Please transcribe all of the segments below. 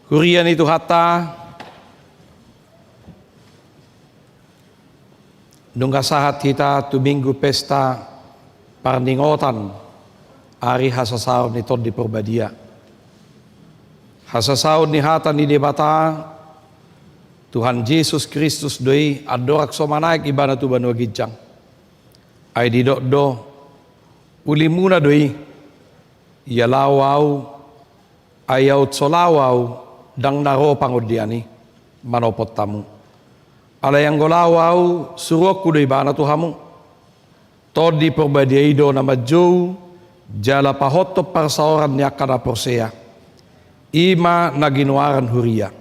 Hurian itu hatta nungga sahat kita tu minggu pesta parningotan hari hasasaun ni ton di Purbadia. Hasasaun ni hata ni debata Tuhan Yesus Kristus doi adorak somanaik ibana tu banua gijang. Ai di do ulimuna doi ia lawau ayau solawau dang naro pangudiani manopot tamu. Ala yang golawau suruhku doi bana tuhamu. Tod di Purbadia ido nama jou jala pahoto parsaoran ni akada porsea. Ima naginuaran huria.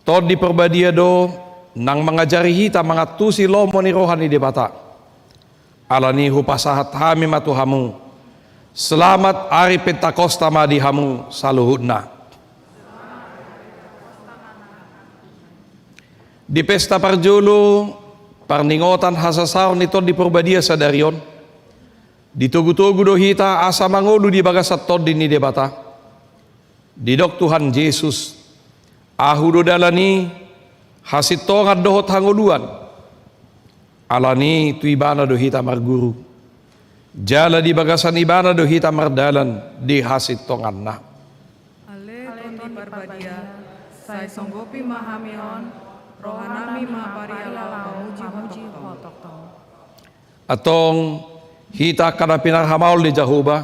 Tod di Purbadia do nang mengajari hita mangatusi lomo ni rohani debata. Alani hupasahat hami matuhamu. Selamat hari Pentakosta madihamu saluhutna. Di pesta parjulu parningotan hasasaun ni tod di Purbadia sadarion. Ditugu-tugu do hita asa mangolu di bagasat tod di ni debata. Didok Tuhan Yesus ahudo dalani hasit tongat dohot hangoluan alani tu ibana do hita marguru jala di bagasan ibana do hita mardalan di hasit tongan na Ale ton Purbadia sai songgopi mahamion rohanami mapariala muji hotok tong atong hita kana pinarhamaul di Jahuba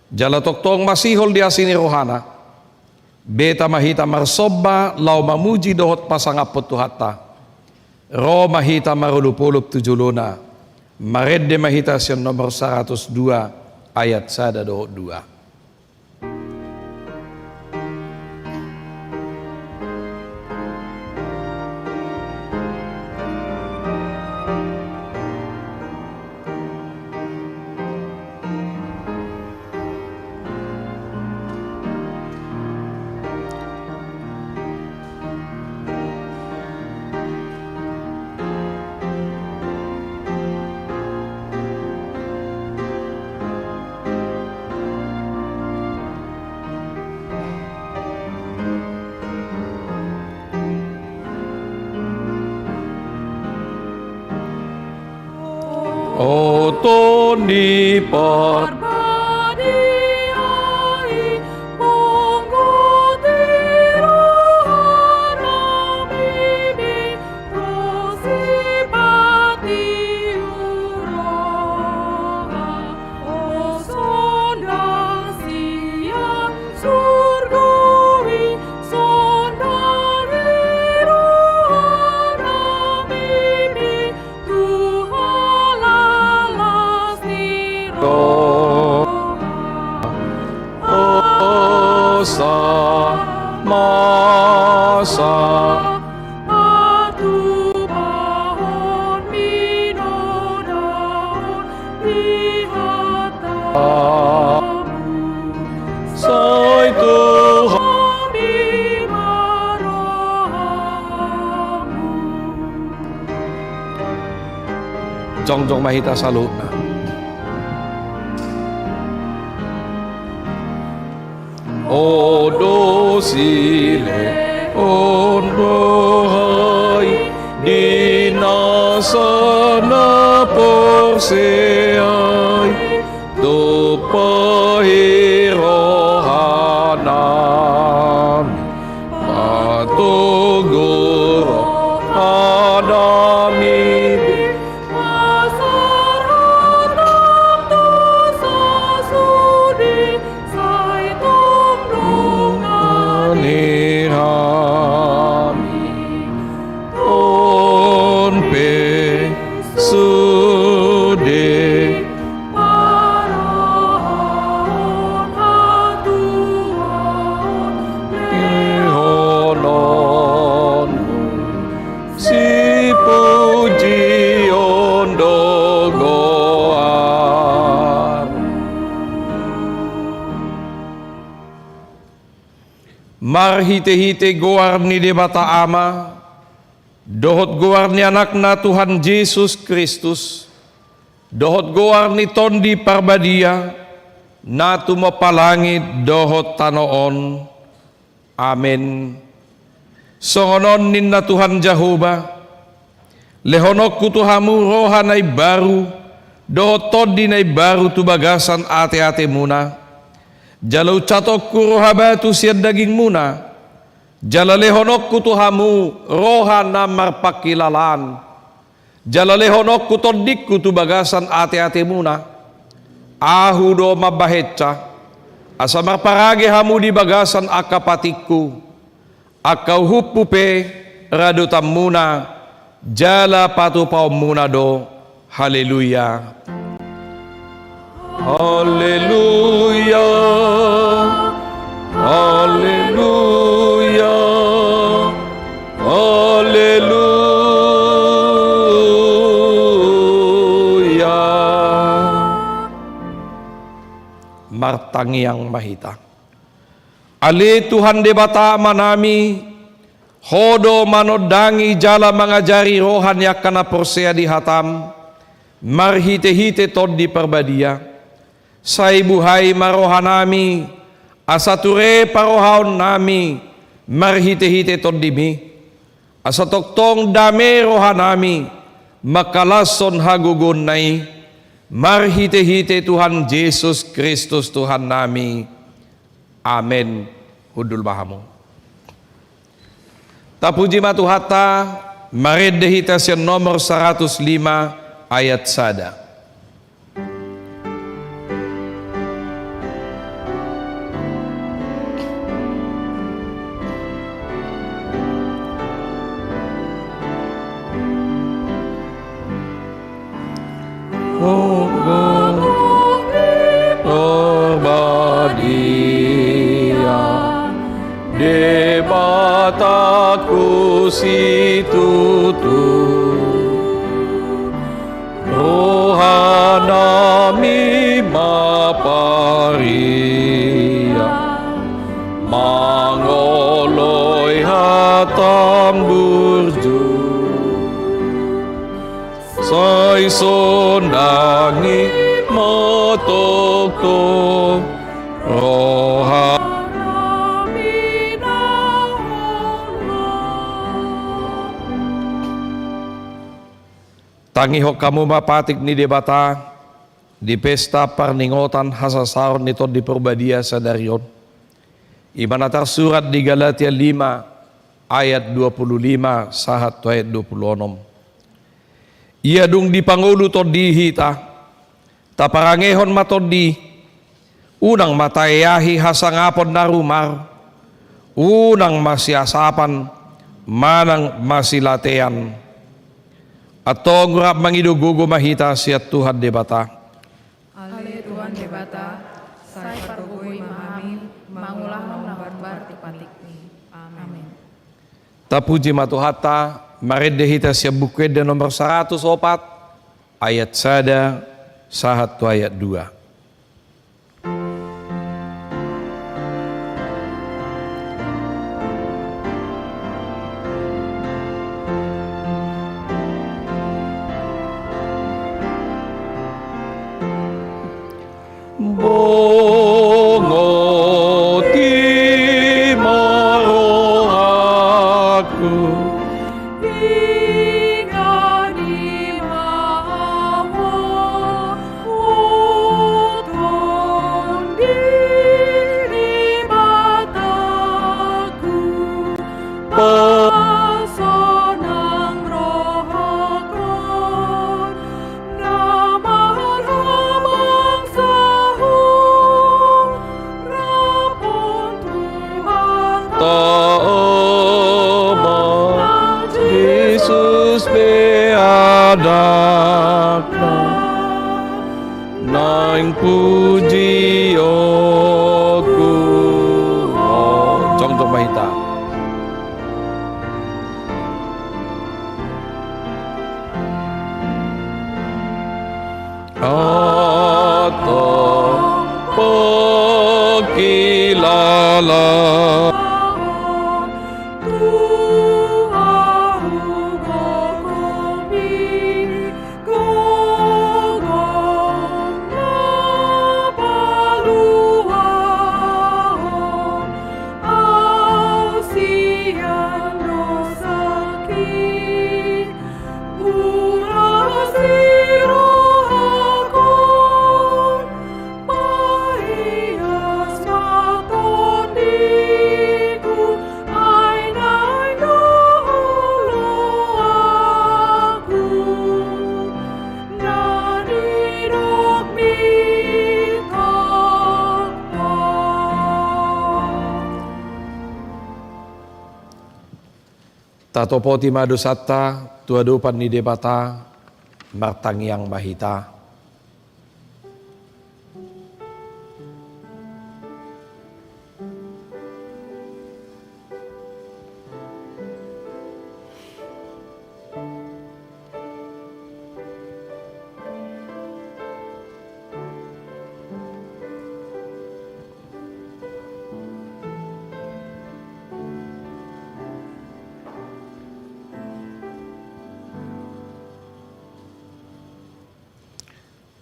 jala toktong masihol di asini rohana beta mahita marsobba lau mamuji dohot pasangapot tuhata ro mahita marulupulup tujuluna maredde mahita siyon nomor 102 ayat sada dohot 2. O Tony Par masa Atu bahon minodaun lihat Soy Tuhan di marohamu Jong mahita salutna O dosile ondohai dinasana porseai do pahirohanan patuguro adami marhite-hite goar ni debata ama dohot goar ni anakna Tuhan Yesus Kristus dohot goar ni tondi Purbadia na tumapalangit dohot tanoon Amin. Songonon ninna Tuhan Jehovah, lehonok kutuhamu rohanay baru, dohotod dinay baru tu bagasan ate-ate muna, jalau catok ku rohabatu siad daging muna, jala lehonok kutuhamu rohana marpakilalan, jala lehonok kutodik tu bagasan ate-ate muna, ahu do mabahetca, asa marparage hamu di bagasan akapatikku, akau hupupe radutam muna, jala patupau muna do. Haleluya. Haleluya. Haleluya. Haleluya. Martangi yang mahita. Ali Tuhan debata manami, hodo manodangi jala mengajari rohan yakana porsea di hatam, marhite-hite tod di perbadia, saibuhai marohanami, asature parohaon nami, marhite-hite tod di mi, asatoktong dame rohanami, makalason hagugun nai, marhite-hite Tuhan Yesus Kristus Tuhan nami. Amin. Hudul bahamu. Tapuji matuhata, maredehita siya nomor 105 ayat sada. Debataku situ tu rohanami maparia mangoloi hatam burju sai sondangi matokto roha tangi hok kamu mapatik ni debata di pesta parningotan hasasaron nito di perbadia sadarion. Ibana tersurat di Galatia 5 ayat 25 sahat ayat 26. Ia dung di pangulu to dihita, taparangehon matodi, unang matayahi hasangapon na rumar, unang masiasapan, manang masilatean. Atau ngurap mangidugugo mahita siya Tuhan debata. Ale Tuhan debata, say parugui mamami, mangulang barbar tipatikni. Amin. Tapuji matuhata, maredehita siya bukwede nomor 104, ayat sada, sahat tu ayat 2. Bongoti marohaku Ingani maamo uton diri mataku pasonang rohakon namarhamang sahung rapon Tuhan Toma Yesus beadakna Naing puji oku Contoh mahita Atau pekilala Urasi rohakon, paias katon diku, ainai dolo aku, nani dok mikakta. Tatopoti madusata, tuadupan ni debata, martangiang mahita.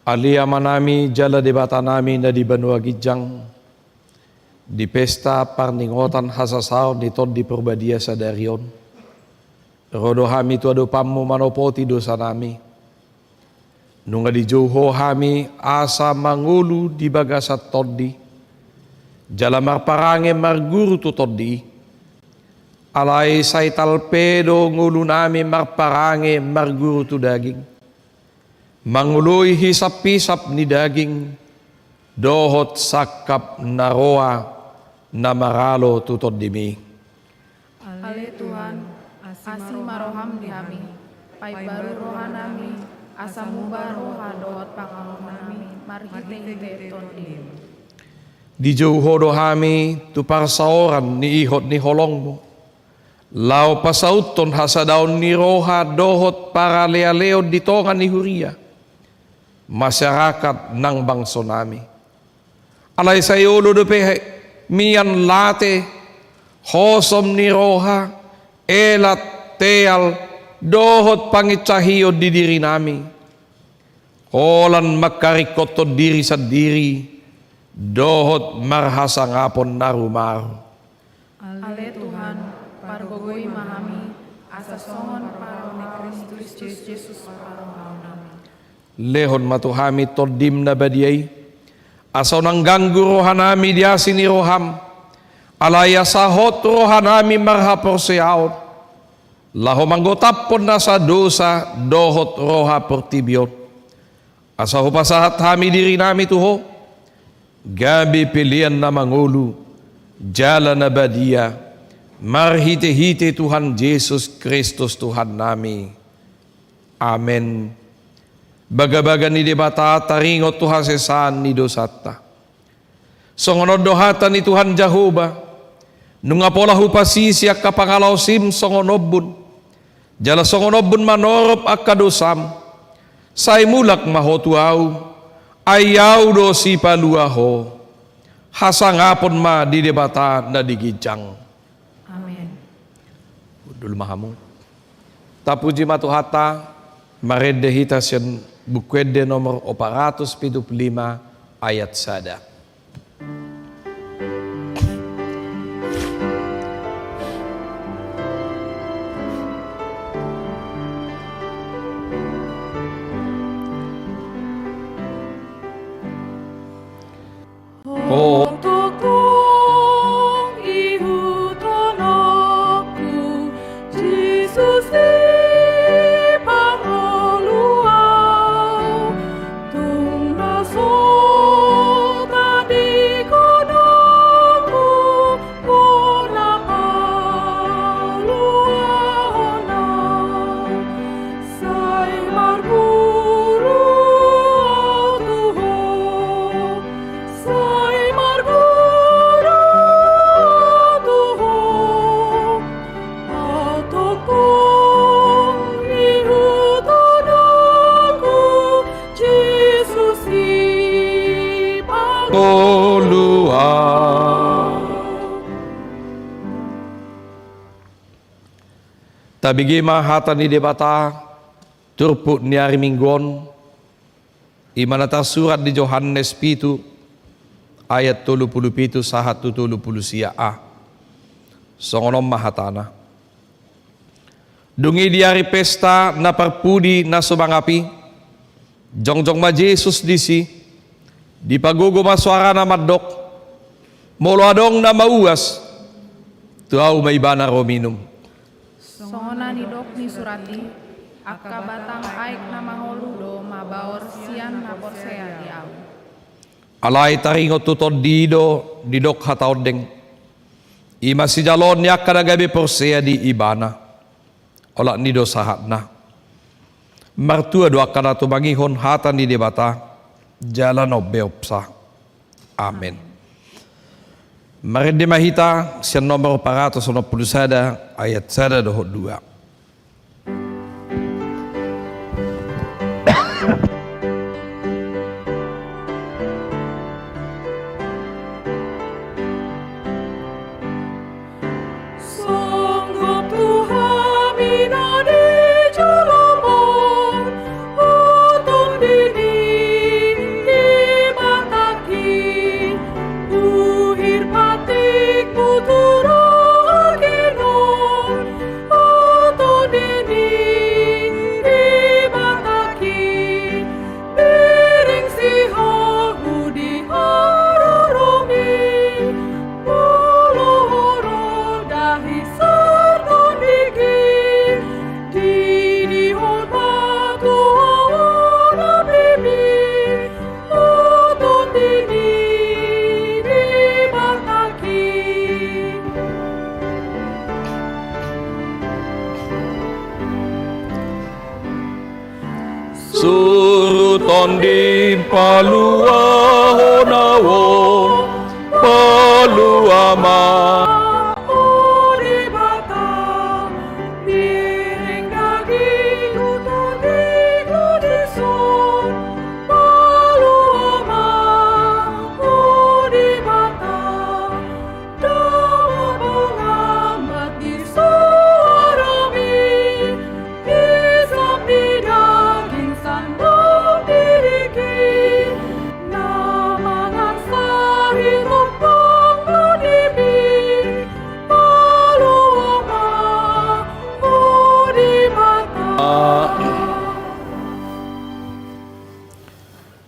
Alia manami jala debata nami na di Banua Gijang di pesta parningotan hasasaw ni Tod di Purbadia sa Darion. Rodo hami tuado pamu manopoti dosa nami. Nunga di Juho hami asa mangulu di bagasat Toddi. Jala marparange marguru tu Toddi. Alay say talpedo ngulu nami marparange marguru tu daging. Manguloy hisap-hisap ni daging, dohot sakap naroa na maralo tutod dimi. Ale Tuhan, asi maroham di hami, pai baru roha nami, asa mubah roha dohot pangalom nami, marhite-hite tondim. Di Juho dohami tu parsaoran ni ihot ni holongmu. Lau pasauton hasadaon ni roha dohot para lea-leo di tongan ni huria. Masyarakat ng bangso nami. Alay sa iulo dupe miyan late, hosom ni roha, elat teal, dohot pangitsahiyo di diri nami. Holan magkarikot to diri sa diri, dohot marhasa ngapon narumaru. Ale Tuhan, pargogoy mahami, asa songon paraw ni Kristus Jesus paraw nami. Lehon matuhami todim na badiyay, asaw nang ganggu rohanami diasi ni roham, alaya sahot rohanami marhapor siyaot, laho manggotapon na sa dosa, dohot roha portibiot, asaw pasahat hami diri nami tuho, gabi pilihan na mangulu, jala na badiya, marhite-hite Tuhan Jesus Kristus Tuhan nami. Amen. Bagabaga ni debata taringot Tuhan sesan ni dosata. Songonod dohatan ni Tuhan Jehovah. Nunga pola hupasisi ak kapangalaw sim songonobun. Jala songonobun manorop ak kadosam. Say mulak mahotuaw. Ayaw do si paluaho. Hasangapon ma di debata na digijang. Amen. Udul mahamu. Tapuji matuhata. Maredehita siyan bukwede nomor 475 ayat sada. Oh, Tokong ihuton aku, Jesus di pangoluaw, tung nasota di konomu, kona paluaw, say marguru tuho, say marguru tuho, atokong ihuton aku, Jesus Tolua. Tabigi mahata ni debata turput ni ari minggon imanata surat di Yohanes pitu ayat 37 sahat 30 sia a songonom mahatana Dungi di hari pesta na parpudi na sumangapi, jongjong ma Jesus disi, di pagugo masuara na madok, molo adong na mauas, tuaw may bana rominum. Songona ni dok ni surati, akka batang aik na maholudo mabaor sian na porsea di au. Alay taringo tutod dido, didok hataodeng. Ima si jalon niya kadagabi porsea di ibana. Ola nido sahat na. Martua doa kana tumangihon hatan di debata, jalan obeopsa. Amen. Mari mahita sian nomor 491 ayat 1 dohot 2. Sanggup Tuhan bina di jalaman, utang dini dibataki, uhir patik putura agenon, utang dini dibataki, piring sihahu di harurumi, mulohoro dahi sarto digi, dini hormatu awana bibi, utang dini dibataki. Suruton di palua honawo, palua ma. Uri bata, miring daging utang diku dison, palu ama, uri bata, dawa pengamat di suarami, isap di daging sandang diriki, namangan sari tumpang badibi, palu ama, uri bata.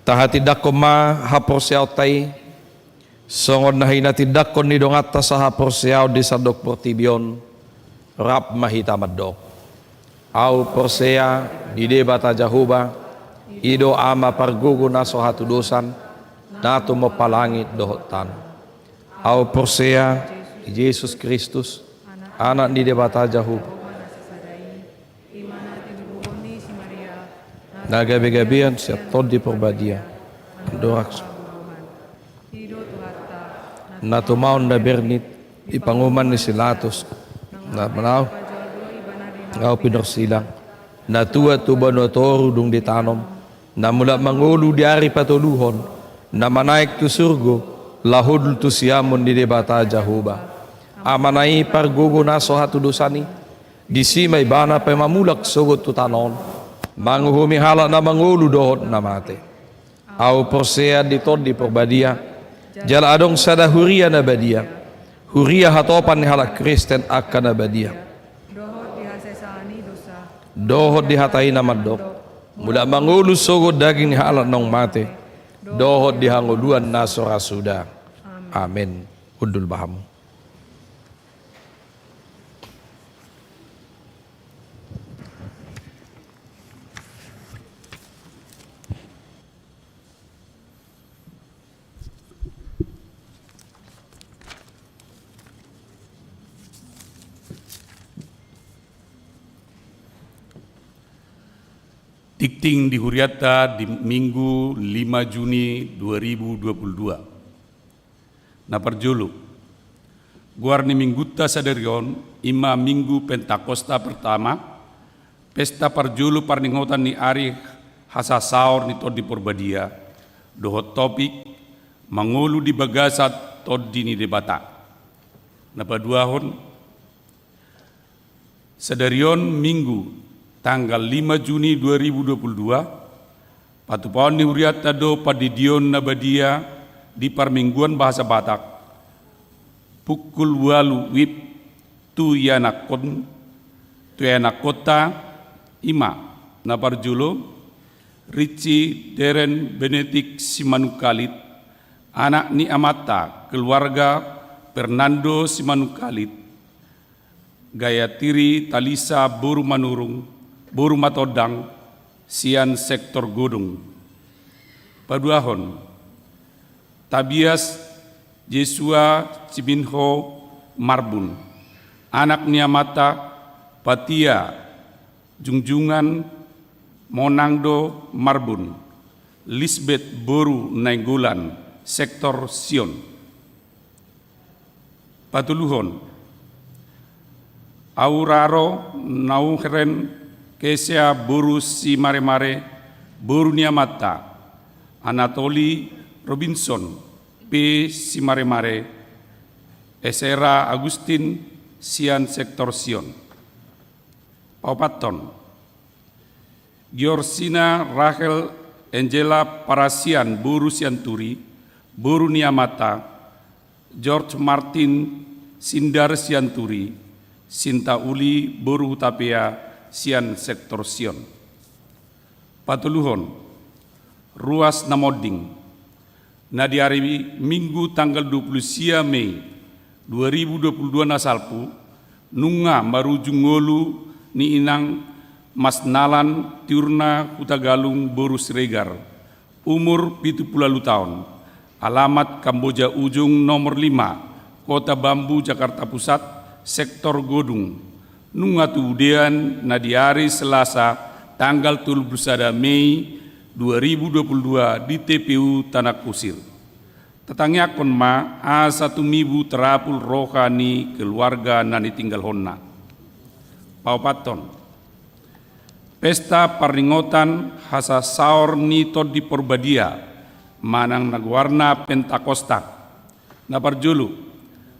Tahatidak ko ma haporsiaw tay, songod na hinatidak ko ni dongata sa haporsiaw di sadok portibion, rap mahita madok. Au porsea di debata jahuba, ido ama pargugo na so hatudusan, nato mo palangit dohotan. Au porsea di Jesus Kristus, anak di debata jahuba. Nagabi-gabian siya tod di porbadia, dorak na tumaon na bernit, ipanguman ni silatos, na manaw, ngaw pinorsilang, na tuwa tuba no toru dung ditanom, na mula mangulu di ari patuluhon, na manaik tu surgo, lahud tu siamon di debata jahuba. Amanai pargugo na so hatudusani, di simay bana pa mamulak sugot tu tanon, manguhumi halak na mangulu dohot na mate. Au porsea di tod di porbadia, jala adong sada huria na badia, huria hatopan ni halak Kristen akan na badia. Dohot di hatai na madok, mula mangulu sogod daging ni halak nong mate, dohot di hanguluan na sorasuda. Amen. Undul bahamu. Dikting di Huriata di Minggu 5 Juni 2022. Na perjulu, guarni mingguta saderion, ima minggu Pentakosta pertama, pesta perjulu parningotan ni ari hasasaur ni tod di porbadia, dohot topik, mangulu di bagasat tod di ni debata. Na paduahon, saderion minggu tanggal 5 Juni 2022, patupaon ni Huriata do padidion na badia di parmingguan bahasa Batak, pukul 8 wib tu yanakon Tuena Kota, Ima, Naparjulo, Ricci Deren Benedik Simanukalit, anak ni Amata, keluarga Fernando Simanukalit, Gayatiri Talisa Boru Manurung, Boru Matodang, Sian Sektor Godung. Paduahon, Tabias Jesua Cibinho Marbun, anak ni Amata, Patia Jungjungan Monangdo Marbun, Lisbeth Boru Nainggolan, Sektor Sion. Patuluhon, Auraro Nauheren Kesia Boru Si Mare-Mare, Boru Niamata, Anatoli Robinson P. Si Mare-Mare, Esera Agustin Sian Sektor Sion. Paupaton, Giorsina Rachel Angela Parasian Boru Sianturi, Boru Niamata, George Martin Sindar Sianturi, Sinta Uli Boru Hutapea Sian Sektor Sion. Patuluhon, Ruas Namoding, na di hari Minggu tanggal 20 Mei 2022 nasalpu, nunga marujung ngolu ni inang Mas Nalan Tiurna Hutagalung Boru Siregar, umur 70 tahun, alamat Kamboja Ujung nomor 5, Kota Bambu, Jakarta Pusat, Sektor Godung, nunga tuudean na di hari Selasa tanggal 31 Mei 2022 di TPU Tanah Kusir. Tetangakon ma A1 mibu terapul rohani keluarga nani tinggal honna. Paupaton, Pesta Paringotan Hasa Saor Nito di Porbadia, Manang Nagwarna Pentakosta, Naparjulu,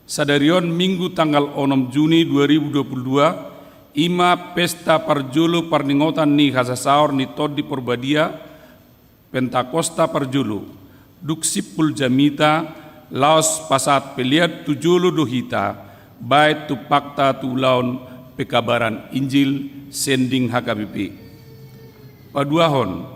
sadarion Minggu tanggal 6 Juni 2022, Ima Pesta Parjulu Paringotan ni Hasa Saor Nito di Porbadia, Pentakosta Parjulu, Duksipul Jamita, Laos Pasat Peliat Tujulu Dohita, Bait Tupakta Tulaun Pekabaran Injil Sending HKBP. Paduahon,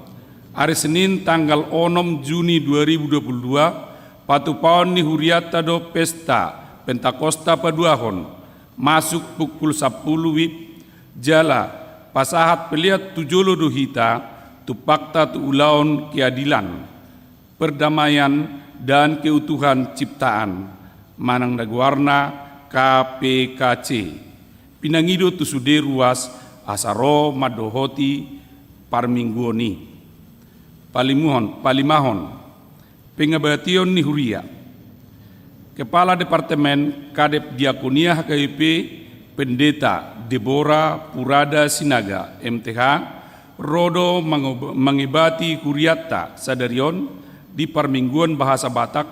hari Senin tanggal 6 Juni 2022, patupaon ni Huriata do Pesta Pentakosta Paduahon, masuk pukul 10 WIB, jala pasahat peliat Tujulu Dohita, Tupakta Tuulaun Keadilan, Perdamaian dan Keutuhan Ciptaan, Manang Nagwarna KPKC, Pinangido Tusude Ruas, Asaro Madohoti Parmingguoni. Palimahon, Pengabation ni Huria, Kepala Departemen Kadep Diakonia HKBP, Pendeta Deborah Purada Sinaga MTH, Rodo mengibati Huriata Sadarion di Parmingguan Bahasa Batak,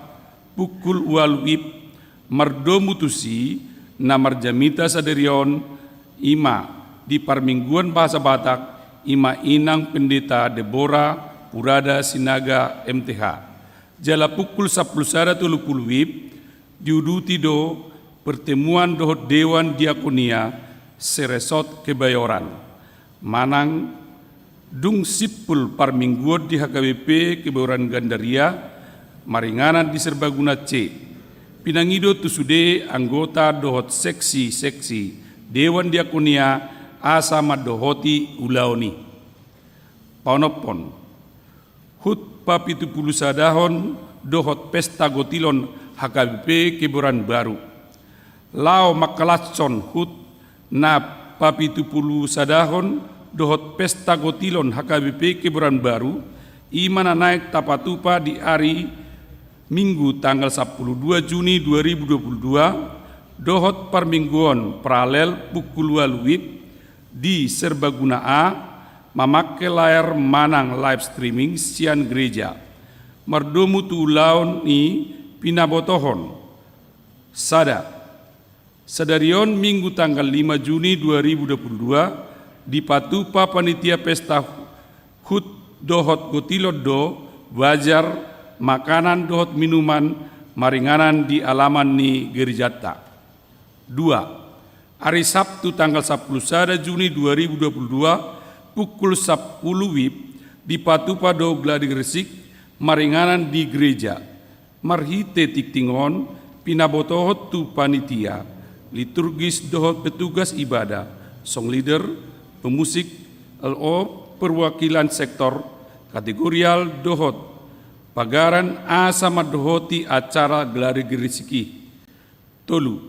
pukul ualuip Mardomutusi Namar Jamita Sadarion, Ima di Parmingguan Bahasa Batak, Ima Inang Pendeta Deborah Purada Sinaga MTH. Jala pukul 11.30 WIB diuduti do pertemuan dohot Dewan Diakonia Seresot Kebayoran. Manang dung sipul Parmingguan di HKBP Kebayoran Gandaria, maringanan di Serbaguna C. Pinangido tusude anggota dohot seksi-seksi Dewan Diakonia asa madohoti ulaoni. Paunopon, hut papitupulu sadahon dohot pesta gotilon HKBP Kebayoran Baru. Lao makalatson hut na papitupulu sadahon dohot pesta gotilon HKBP Kebayoran Baru, imana naik tapatupa di hari Minggu tanggal 12 Juni 2022, dohot Parmingguan paralel pukul 2 WIB di Serbaguna A, memakai layar Manang live streaming sian gereja. Mardomu tulaun ni pinabotohon. Sadarion Minggu tanggal 5 Juni 2022, di Patupa Panitia Pesta Hut dohot gotilod do, wajar makanan dohot minuman maringanan di alaman ni gerijata. 2. hari Sabtu tanggal 11 Juni 2022 pukul 10 WIB di Patupado Gladi Gresik, maringanan di gereja. Marhite tiktingon, pinabotohot tu panitia, liturgis dohot petugas ibadah, song leader, pemusik, LO, perwakilan sektor, kategorial dohot, pagaran asama dohoti acara Gladi Gresiki. Tolu,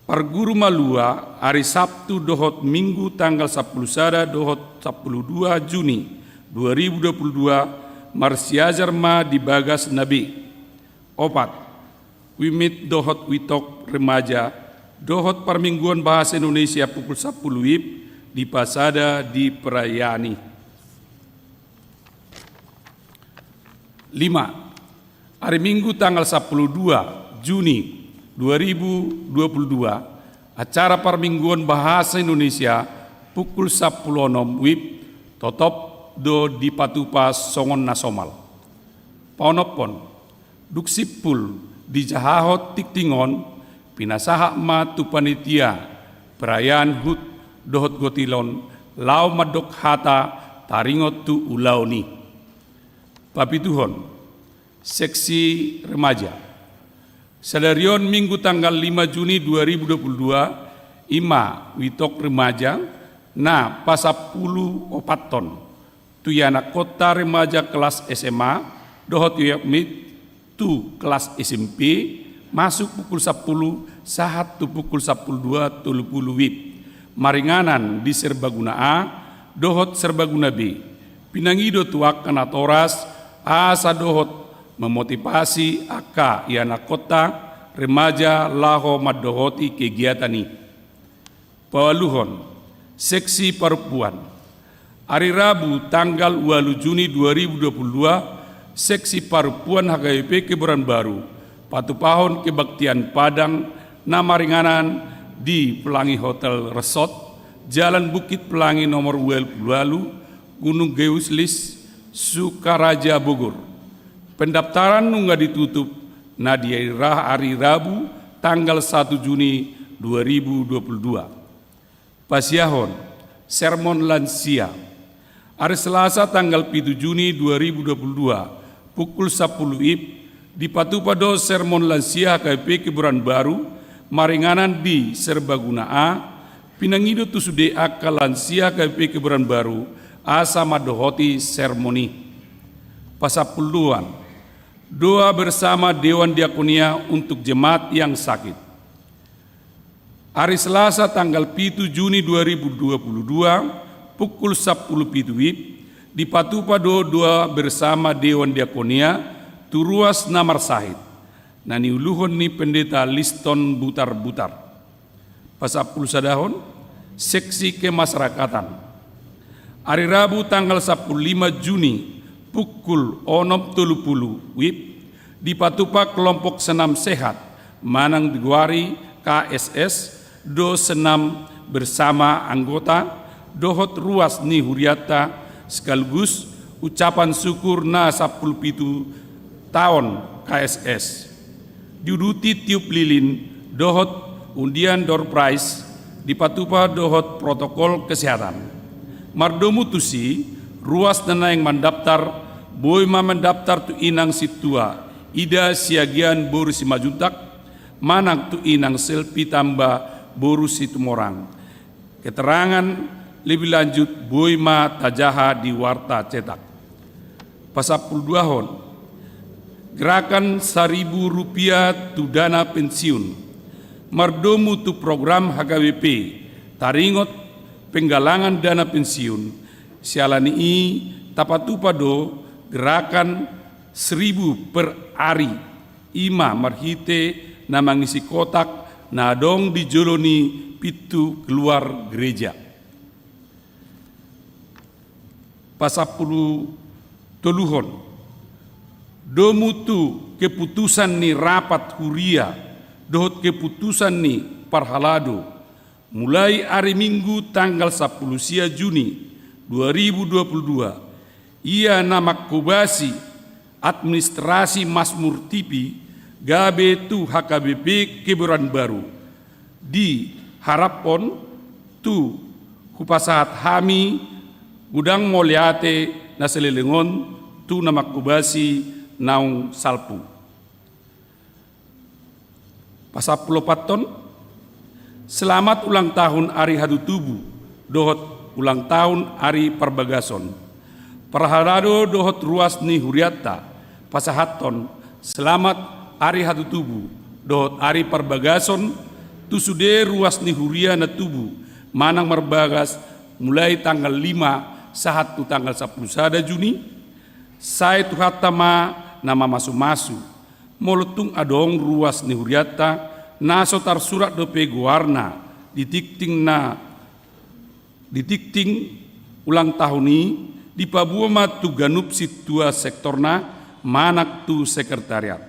Parguru Malua, hari Sabtu dohot Minggu tanggal 11 dohot 12 Juni 2022, marsiajar ma di Bagas Nabi. Opat, Wimit dohot witok remaja, dohot Parmingguan Bahasa Indonesia pukul 10 WIB di Pasada di Perayani. 5. Hari Minggu tanggal 12 Juni 2022, acara Parmingguan Bahasa Indonesia pukul 10 WIB totop do di Patupa Songon Nasomal. Paunopon, duksipul di Jahahot Tiktingon, pinasaha ma tu panitia, perayaan hut dohot gotilon, lau madok hata, taringot tu ulauni. Papituhon, seksi remaja. Sadarion Minggu tanggal 5 Juni 2022, ima witok remaja, na pasapulu opaton. Tuyana kota remaja kelas SMA, dohot yakmit tu kelas SMP, masuk pukul 10, sahat tu pukul 12 30 WIB. Maringanan di Serbaguna A, dohot Serbaguna B. Pinangido tuak kana toras, asa dohot memotivasi aka yana kota remaja laho madohoti kegiatan ini. Pawaluhon, seksi perempuan. Hari Rabu tanggal 8 Juni 2022, seksi perempuan HKBP Kebayoran Baru, Patupahon Kebaktian Padang, nama ringanan di Pelangi Hotel Resort, Jalan Bukit Pelangi nomor 20, Gunung Geuslis, Sukaraja, Bogor. Pendaftaran nungga ditutup na di hari Rabu tanggal 1 Juni 2022. Pasiahon, sermon lansia. Hari Selasa tanggal 7 Juni 2022 pukul 10 WIB di Patupado sermon lansia KP Kebayoran Baru, maringanan di Serbaguna A, pinangido tusude aka lansia KP Kebayoran Baru, asa madohoti sermoni. Pasapuluan, doa bersama Dewan Diakonia untuk jemaat yang sakit. Hari Selasa tanggal 7 Juni 2022 pukul 10 WIB di Patupado 2 bersama Dewan Diakonia turuas Namar Sahid. Nani uluhon ni pendeta Liston Butar-Butar. Pasapul sadahon, seksi kemasyarakatan. Hari Rabu tanggal 15 Juni pukul 6.30 WIB di Patupa kelompok senam sehat Manang Diguari KSS do senam bersama anggota dohot ruas ni huriata sekaligus ucapan syukur na 17 tahun KSS. Diuduti tiup lilin dohot undian door prize di Patupa dohot protokol kesehatan. Mardomu tusi ruas dana yang mendaftar boy ma mendaftar tu inang situa ida siagian boru si majuntak manang tu inang selpi tambah boru si tumorang. Keterangan lebih lanjut boy ma tajaha di warta cetak. Pasapul duahon, gerakan Rp1.000 tu dana pensiun. Mardomu tu program HKBP, taringot penggalangan dana pensiun. Sialani i tapatupado gerakan 1.000 per hari. Ima marhite na mangisi kotak na dong dijoloni pitu keluar gereja. Pasapulu toluhon, domutu keputusan ni rapat huria, dohot keputusan ni parhalado, mulai hari Minggu tanggal 10 Juni 2022, ia nama kubasi administrasi Masmur TV, gabe tu HKBP Kebayoran Baru, di harapon tu kupasahat hami gudang moliate na selilingon tu na makubasi naung salpu. Pasapulopaton, selamat ulang tahun Ari Hadu Tubu, dohot ulang tahun Ari Perbagason. Parharado dohot ruas ni huriata, pasahaton, selamat Ari Hadu Tubu, dohot Ari Perbagason, tu sude ruas ni huria na tubu, manang merbagas mulai tanggal 5 sahat tu tanggal 10 Juni, saya tu hatama nama masu-masu, molutung adong ruas ni huriata, naso tar surat dope guarna, ditikting ulang tahun ini, di pabuama tu ganup situa sektorna, manak tu sekretariat.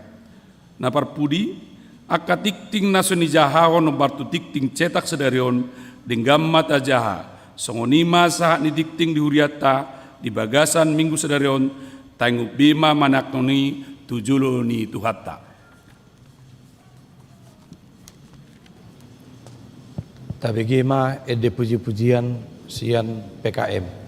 Na parpudi, aka tikting naso ni jahawon no bartu tikting cetak sedarion, denggam mata jaha, songonima saat ni tikting di huriata, di bagasan minggu sedarion, tanggup bima manaknoni tujulo ni tuhata. Tabegema ede puji-pujian sian PKM.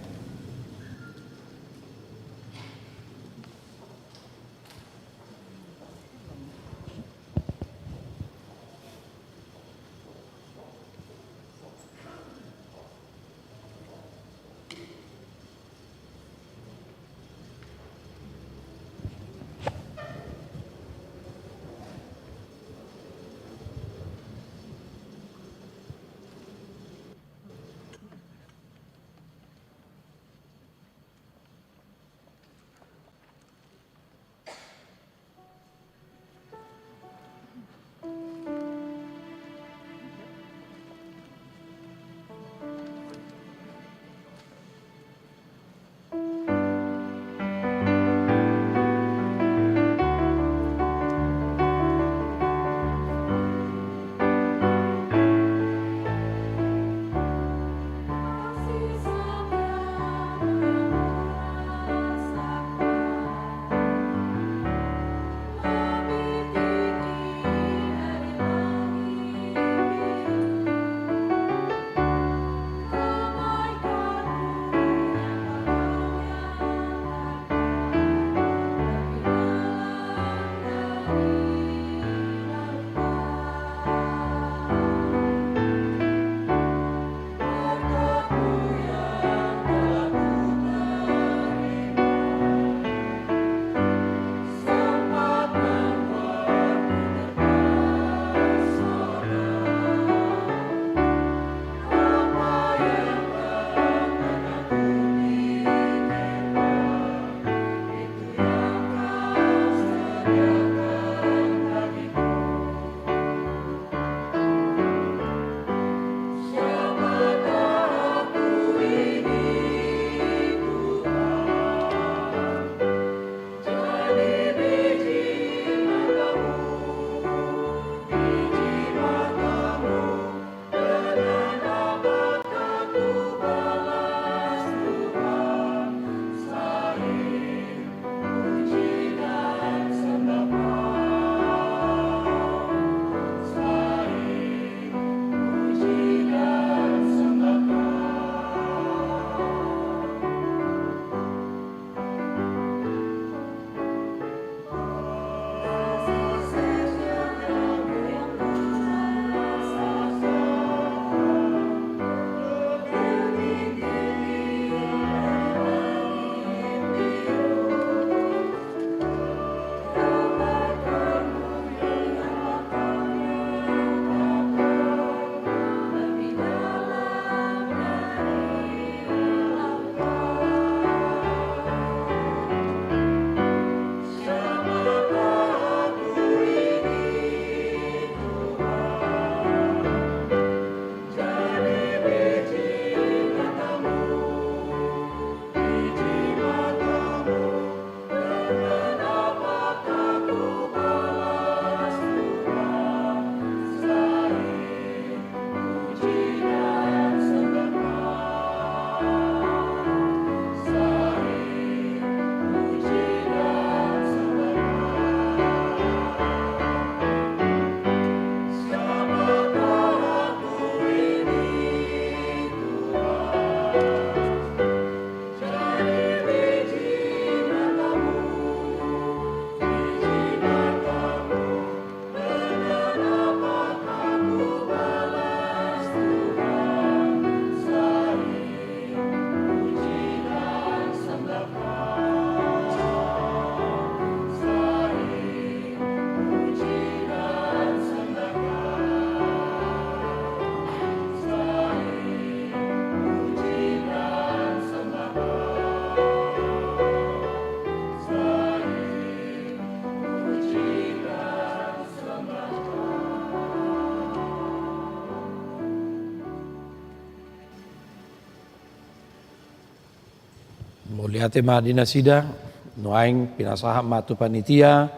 Mulia tema dinasida, nuaing pinasahan matu panitia,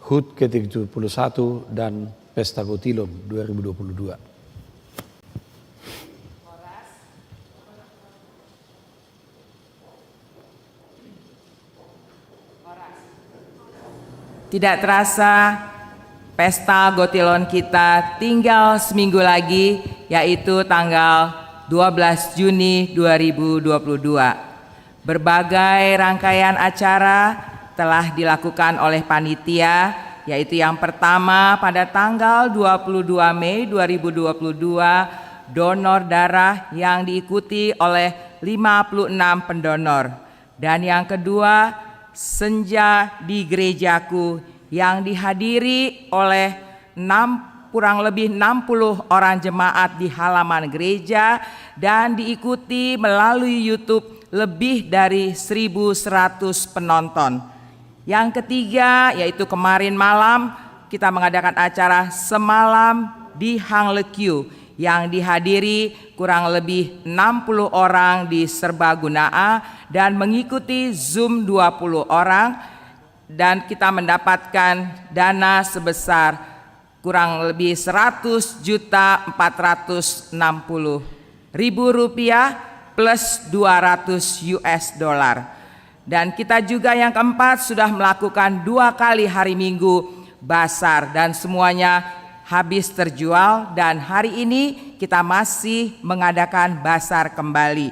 HUT ke-71 dan Pesta Gotilon 2022. Tidak terasa Pesta Gotilon kita tinggal seminggu lagi, yaitu tanggal 12 Juni 2022. Berbagai rangkaian acara telah dilakukan oleh panitia, yaitu yang pertama pada tanggal 22 Mei 2022, donor darah yang diikuti oleh 56 pendonor. Dan yang kedua, Senja di Gerejaku yang dihadiri oleh kurang lebih 60 orang jemaat di halaman gereja dan diikuti melalui YouTube lebih dari 1.100 penonton. Yang ketiga yaitu kemarin malam kita mengadakan acara Semalam di Hang Lekyu yang dihadiri kurang lebih 60 orang di Serbaguna dan mengikuti Zoom 20 orang, dan kita mendapatkan dana sebesar kurang lebih 100.460.000 rupiah plus 200 US dollar. Dan kita juga yang keempat sudah melakukan 2 kali hari Minggu basar dan semuanya habis terjual, dan hari ini kita masih mengadakan basar kembali.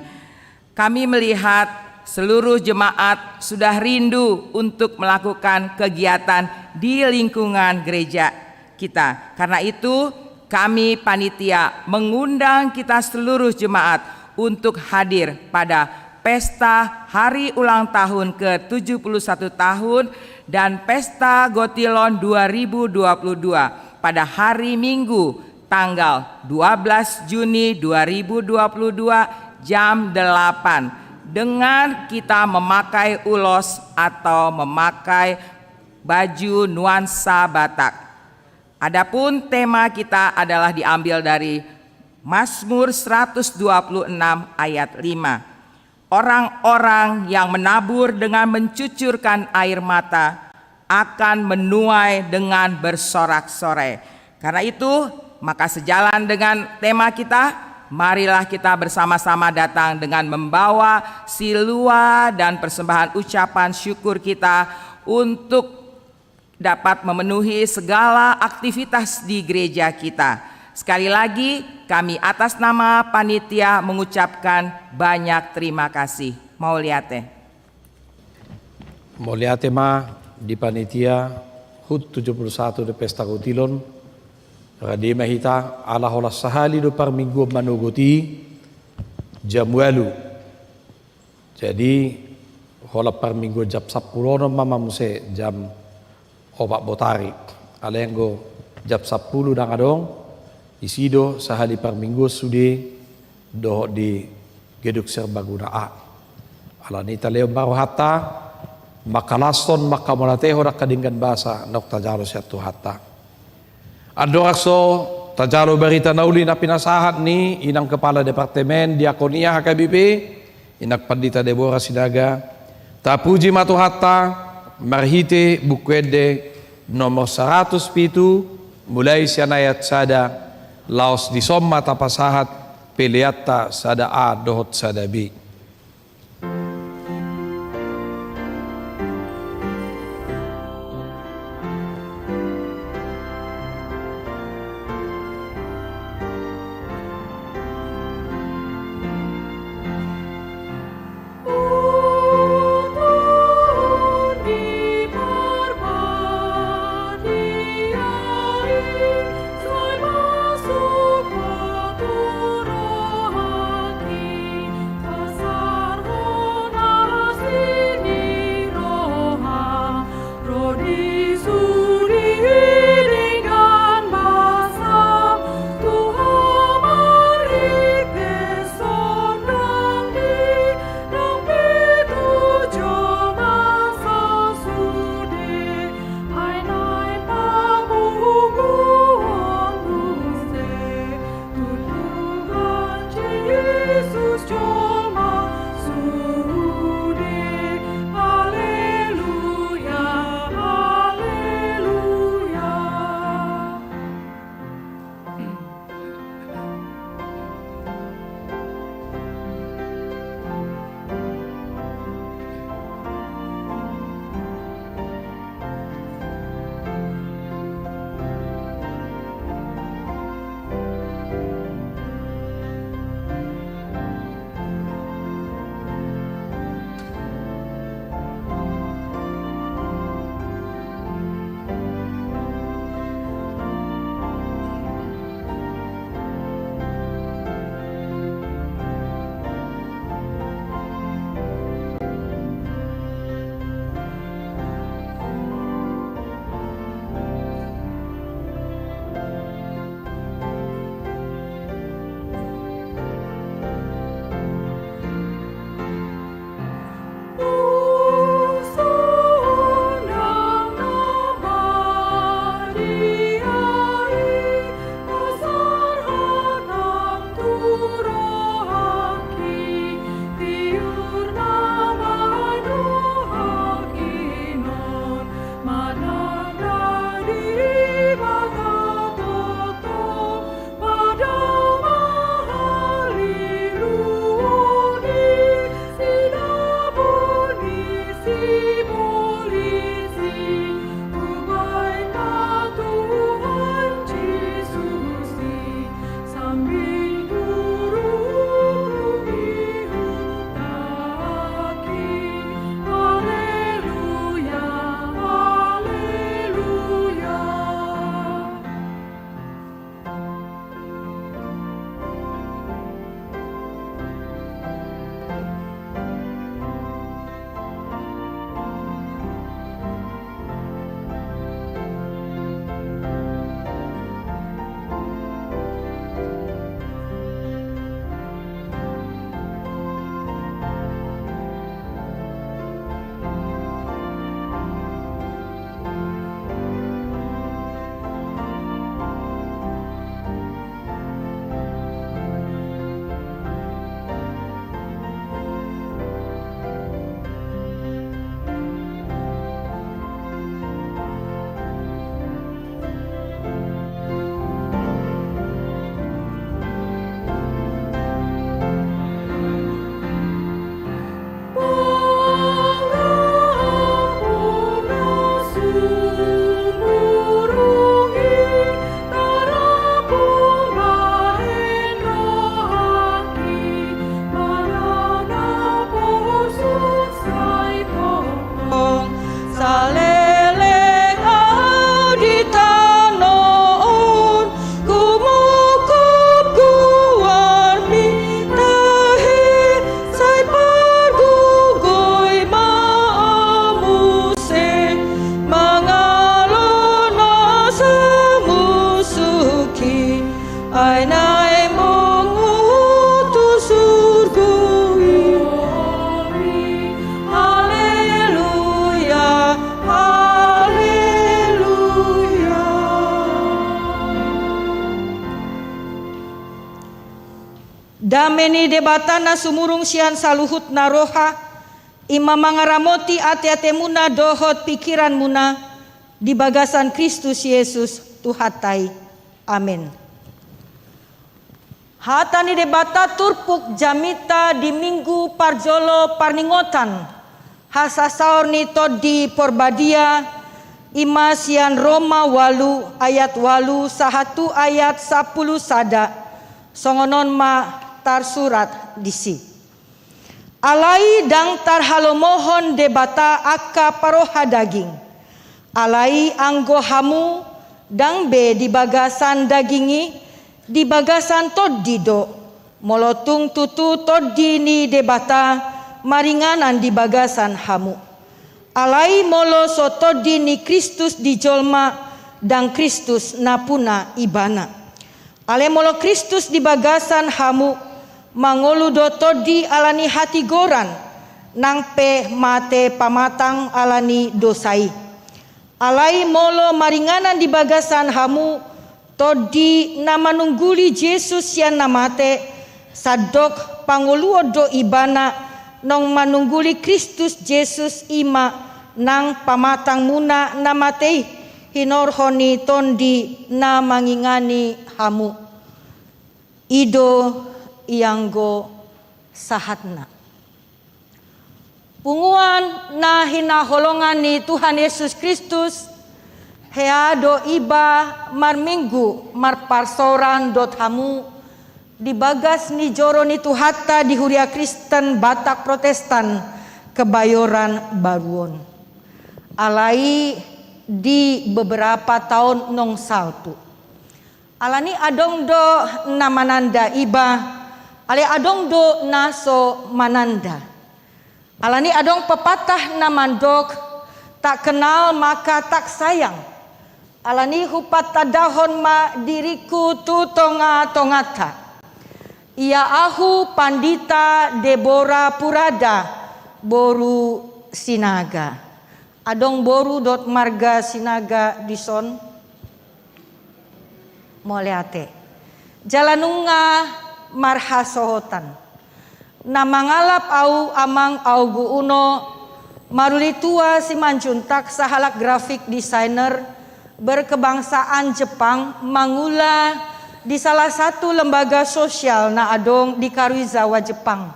Kami melihat seluruh jemaat sudah rindu untuk melakukan kegiatan di lingkungan gereja kita. Karena itu kami panitia mengundang kita seluruh jemaat untuk hadir pada Pesta Hari Ulang Tahun ke-71 tahun dan Pesta Gotilon 2022 pada hari Minggu tanggal 12 Juni 2022 jam 8 dengan kita memakai ulos atau memakai baju nuansa Batak. Adapun tema kita adalah diambil dari Mazmur 126 ayat 5. Orang-orang yang menabur dengan mencucurkan air mata akan menuai dengan bersorak-sorai. Karena itu, maka sejalan dengan tema kita, marilah kita bersama-sama datang dengan membawa silua dan persembahan ucapan syukur kita untuk dapat memenuhi segala aktivitas di gereja kita. Sekali lagi, kami atas nama panitia mengucapkan banyak terima kasih. Mauliate. Mauliate ma di panitia HUT 71 di Pesta Gotilon. Radima hita ala hola sahali do par minggu manugoti jam walu. Jadi hola par minggu jam 10 mama muse jam obat botari alenggo jam 10 dang adong isido sahali par minggu sude do di geduk Serbaguna ala nita leo baru hatta makalaston makamonateho rakadinggan basa nok tajalo siatu hatta adorakso tajalo berita nauli na pinasahat ni inang kepala departemen diakonia HKBP inak pandita Deborah Sidaga tapuji matu hatta marhite bukwede nomor 107 mulai sianayat sada laos di somma tapasahat peliatta sada a dohot sada b. Kasih dameni debatana sumurung sian saluhut naroha, ima mangaramoti ate-ate muna dohot pikiran muna, di bagasan Kristus Yesus Tuhatai. Amin. Hatani debata turpuk jamita di minggu parjolo parningotan, hasasaor ni todi porbadia, ima sian Roma walu ayat walu sahatu ayat 10 sada, songonon ma tarsurat disi. Alai dang tarhalomohon debata akka paroha daging. Alai anggo hamu dang be di bagasan dagingi, di bagasan todido, molotung tutu todi ni debata maringanan di bagasan hamu. Alai molo so todi ni Kristus di jolma dang Kristus napuna ibana. Ale molo Kristus di bagasan hamu, mangolu do todi alani hati goran, nang pe mate pamatang alani dosai. Alai molo maringanan di bagasan hamu, todi nama nungguli Yesus yang namate, sadok panguluo do ibana, nong manungguli Kristus Yesus ima, nang pamatang muna namate, hinorhoni tondi na mangingani hamu. Ido ianggo sahatna. Punguan na hinaholongan ni Tuhan Yesus Kristus, heado iba marminggu marparsoran dot hamu, di bagas ni joro ni Tuhata di Huria Kristen Batak Protestan Kebayoran Baruon. Alai di beberapa tahun nong saltu. Alani adong do namananda iba, ale adong do naso mananda. Alani adong pepatah namandok, tak kenal maka tak sayang. Alani hupat tadahon ma diriku tu tonga tongata. Ia ahu pandita Deborah Purada boru sinaga. Adong boru dot marga sinaga dison moleate. Jalanunga marhasohotan. Na mangalap au amang augu uno marulitua si manjuntak sahalak grafik designer berkebangsaan Jepang mangula di salah satu lembaga sosial na adong di Karuizawa Jepang,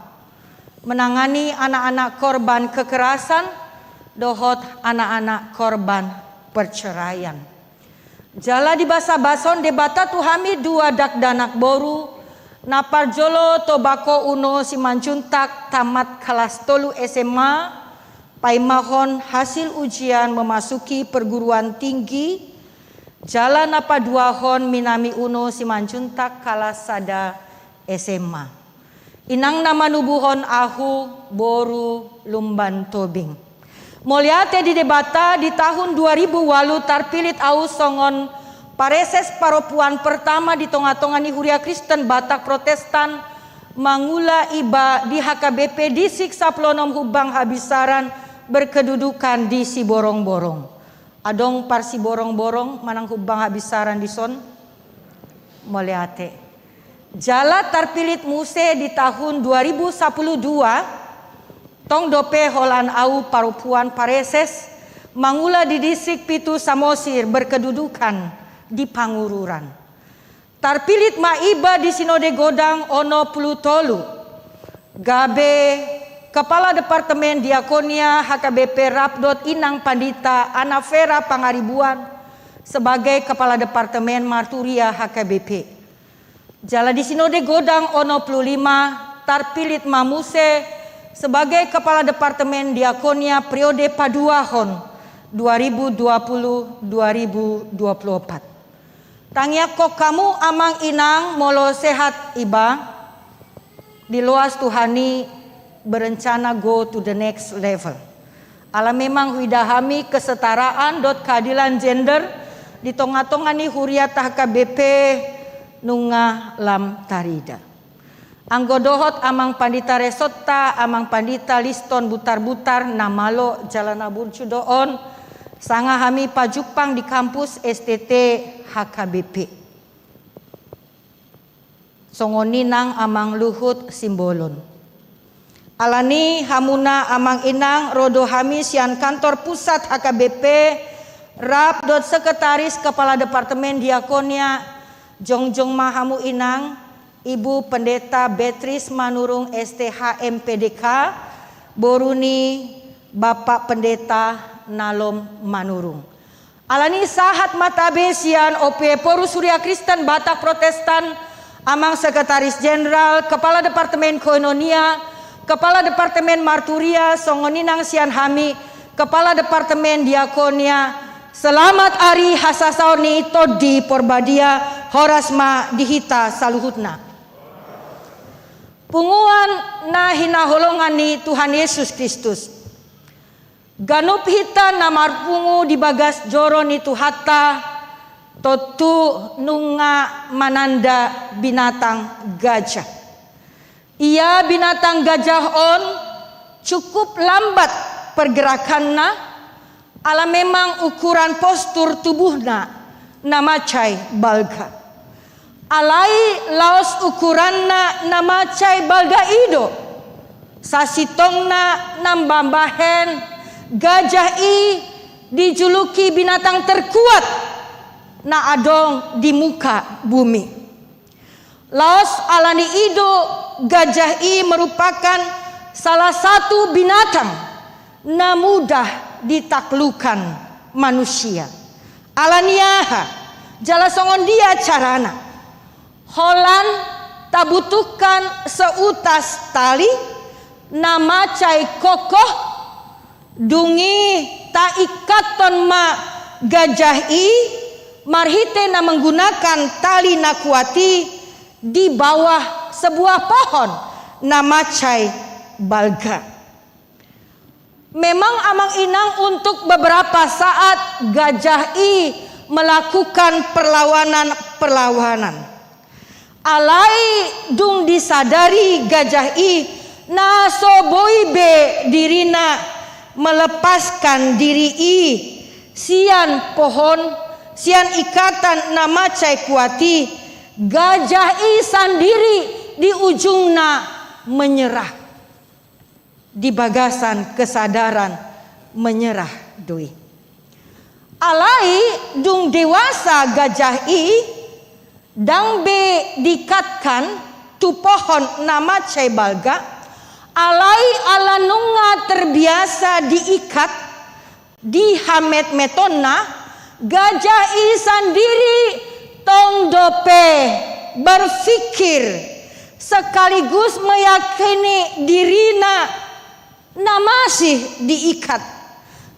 menangani anak-anak korban kekerasan dohot anak-anak korban perceraian. Jala di basa-bason debata tuhami dua dak danak boru na parjolo tobako uno si manjuntak tamat kelas 3 SMA, paimahon hasil ujian memasuki perguruan tinggi. Jala napa duahon minami uno si manjuntak kelas sada SMA. Inang nama nubuhon ahu boru lumban tobing. Moliate di debata di tahun 2000 walu tarpilit au songon pareses paropuan pertama di tonga-tonga ni Huria Kristen Batak Protestan mangula iba di HKBP di Siksaplonom Hubang Habisaran berkedudukan di Siborong-borong. Adong par Siborong-borong manang Hubang Habisaran di son moleate. Jala tarpilit muse di tahun 2012 tong dope holan au paropuan pareses mangula di Distrik Pitu Samosir berkedudukan di Pangururan. Tarpilit maiba di Sinode Godang ono Plutolu. Gabe Kepala Departemen Diakonia HKBP Rapdot Inang Pandita Anavera Pangaribuan sebagai Kepala Departemen Marturia HKBP. Jala di Sinode Godang ono 25 tarpilit mamuse sebagai Kepala Departemen Diakonia periode Paduahon 2020-2024. Tangya kok kamu amang inang molo sehat iba di luas Tuhani berencana go to the next level. Ala memang widahami kesetaraan dot keadilan gender di tonga-tonga ni Huria HKBP nunga lam tarida. Anggodohot amang pandita resota amang pandita liston butar-butar namalo jalana burcudoon sanga hami pajupang di kampus STT HKBP. songoninang amang luhut simbolon. Alani hamuna amang inang rodo hami sian kantor pusat HKBP Rap. Sekretaris Kepala Departemen Diakonia Jongjong Mahamu Inang Ibu Pendeta Beatrice Manurung STH MPDK Boruni Bapak Pendeta Nalom Manurung. Alani sahat matabe sian OP Porus Surya Kristen Batak Protestan amang Sekretaris Jenderal Kepala Departemen Koinonia, Kepala Departemen Marturia songoninang sian hami Kepala Departemen Diakonia. Selamat Ari Hasasaoni Todi Porbadia Horasma Dihita Saluhutna. Punguan na hinaholongani Tuhan Yesus Kristus. Ganup hita namar pungu di bagas joro ni tuhata totu nunga mananda binatang gajah. Ia binatang gajah on cukup lambat pergerakanna, ala memang ukuran postur tubuhna namacai balga. Alai laos ukuranna namacai balga ido. Sasitongna nambambahen gajah i dijuluki binatang terkuat na adong di muka bumi. Laos alani ido gajah i merupakan salah satu binatang na mudah ditaklukan manusia. Alaniaha jalasongon dia carana. Holan tabutukan seutas tali namacai kokoh dungi ta ikaton ma gajah i marhite na menggunakan tali nakuati di bawah sebuah pohon namacai balga. Memang amang inang untuk beberapa saat gajah i melakukan perlawanan. Alai dung disadari gajah i na soboi be dirina melepaskan diri i sian pohon sian ikatan namacai kuati, gajah i sandiri di ujungna menyerah. Di bagasan kesadaran menyerah doi. Alai dung dewasa gajah i dang be dikatkan tu pohon namacai balga. Alai ala nunga terbiasa diikat di hamet metona, gajah i sandiri tong dope berfikir sekaligus meyakini dirina na masih diikat.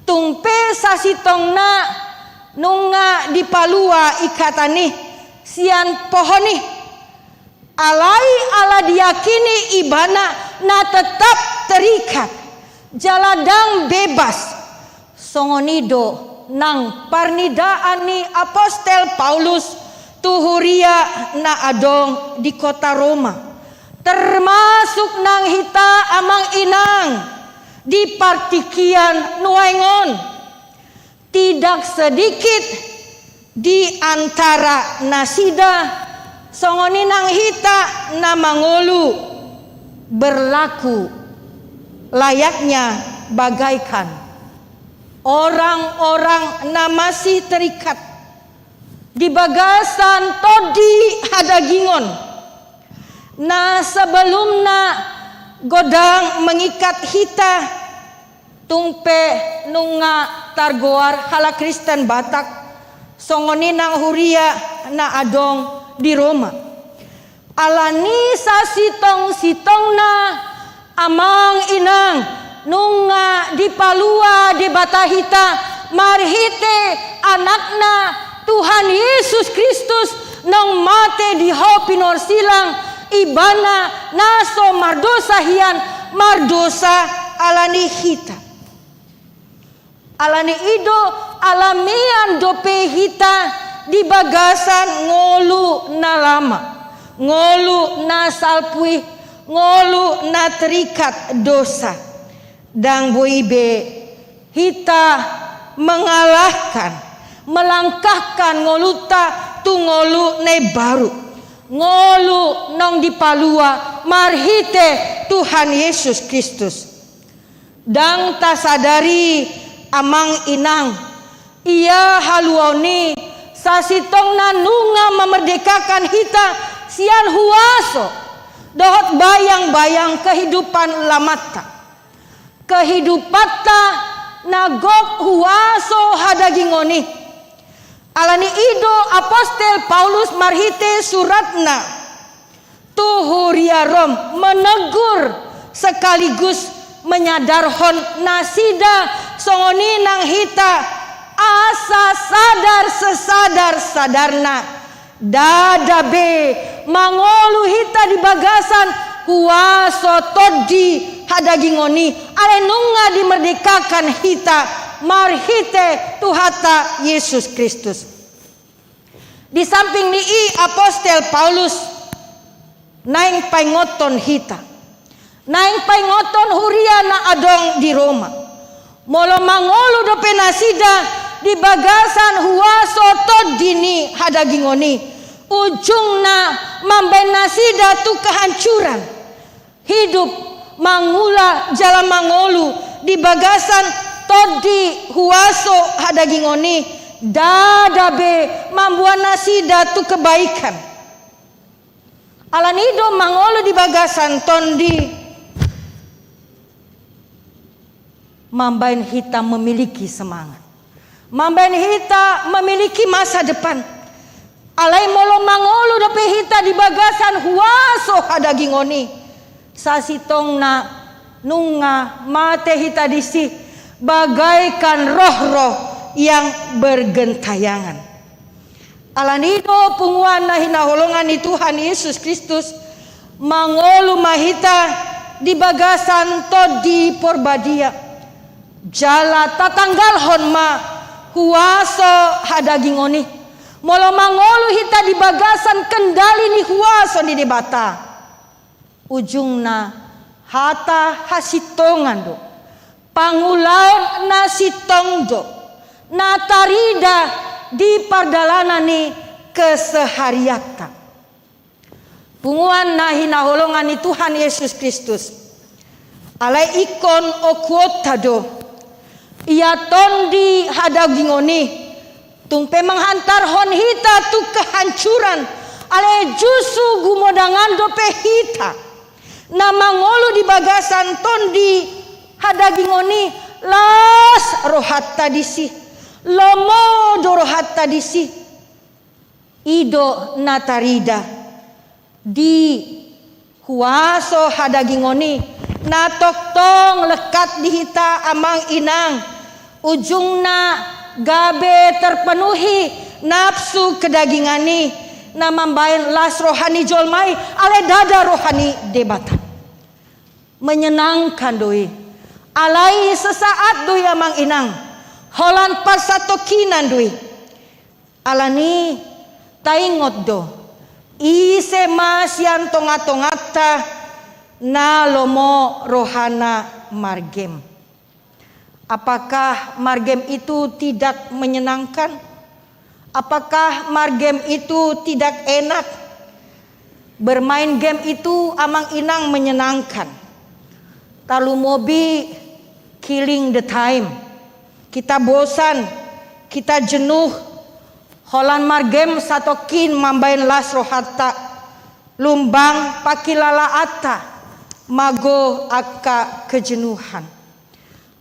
Tungpe sasitongna nunga dipalua ikatani sian pohoni. Alai ala diyakini ibana na tetap terikat jaladang bebas. Songonido nang parnidaan ni Apostel Paulus tuhuria na adong di kota Roma, termasuk nang hita amang inang di partikian nuengon. Tidak sedikit di antara nasida songoninang hita na mangolu berlaku layaknya bagaikan orang-orang na masih terikat di bagasan todi hadagingon. Na sebelumna godang mengikat hita tungpe nunga targoar hala Kristen Batak songoninang huria na adong di Roma. Alani sasitong-sitongna amang inang nunga di palua di batahita marhite anakna Tuhan Yesus Kristus nang mate di hopinor silang ibana naso mardosa hian mardosa alani hita. Alani ido alamian dope hita di bagasan ngolu na lama, ngolu na salpui, ngolu na terikat dosa. Dan boibe hita mengalahkan, melangkahkan ngoluta tu ngolu ne baru. ngolu nong di palua marhite Tuhan Yesus Kristus. Dang ta sadari amang inang ia haluoni sasitong nanunga memerdekakan hita sian huaso dohot bayang-bayang kehidupan lamata. Kehidupata nagok huaso hadagingoni. Alani ido apostel Paulus marhite suratna tuhuria Rom menegur sekaligus menyadarhon nasida songoni nang hita asa sadar sesadar sadarna dadabe mangolu hita di bagasan huaso todi hadagingoni alenunga dimerdekakan hita marhite tuhata Yesus Kristus. Di samping ni apostel Paulus naing paingoton hita naing paingoton huria na adong di Roma molo mangolu do penasida di bagasan huaso todini hadagingoni ujungna mamben nasida tu kehancuran hidup mangula jala mangolu di bagasan todi huaso hadagingoni dadabe mambuan nasida tu kebaikan alanido mangolu di bagasan tondi mambain hita memiliki semangat. Mambain hita memiliki masa depan. Alai molo mangolu dape hita di bagasan huaso hadagingoni. Sasitong na nunga mate hita disi bagaikan roh-roh yang bergentayangan. Alanido punguan na hinaholongan ni Tuhan Yesus Kristus mangolu mahita di bagasan todi porbadia. Jala tatanggal honma huaso hadagingoni molo mangolu hita di bagasan kendali ni huaso di debata ujungna hata hasitongan do pangulaon nasitong do natarida di pardalanan ni kesehariatan punguan nahina holongan ni Tuhan Yesus Kristus alai ikon okuota do ia tondi hadagingoni tungpe menghantar hon hita tu kehancuran ale jusu gumodangan dope hita nama ngolu di bagasan tondi hadagingoni las rohat tadisi lomo dorohat tadisi ido natarida di huaso hadagingoni natok tong lekat di hita amang inang ujungna gabe terpenuhi nafsu kedagingani namambain las rohani jolmai ale dada rohani debata menyenangkan doi alai sesaat doi amang inang holan pasatokinan doi alani taingot do ise masyan tonga-tongata na lomo rohana margem. Apakah margem itu tidak menyenangkan? Apakah margem itu tidak enak? Bermain game itu amang inang menyenangkan. Talu mobi killing the time. Kita bosan, kita jenuh. Holan margem satokin mambain las rohata. Lumbang pakilala ata. Mago aka kejenuhan.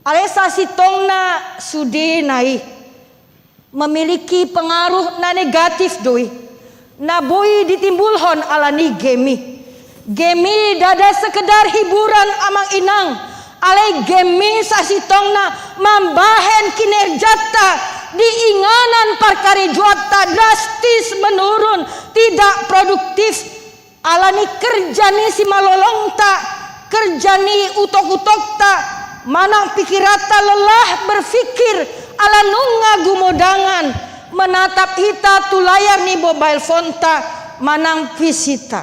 Alesa sitongna sudi nai memiliki pengaruh na negatif doi. Na boi ditimbulhon alani gemi. Gemi dada sekedar hiburan amang inang. Ale gemi sasitongna mambahen kinerjata diinganan parkari juata drastis menurun tidak produktif. Alani kerjani si malolongta kerjani utok-utok ta manang pikirata lelah berfikir ala nunga gumodangan menatap hita tu layar ni mobile phone ta manang visita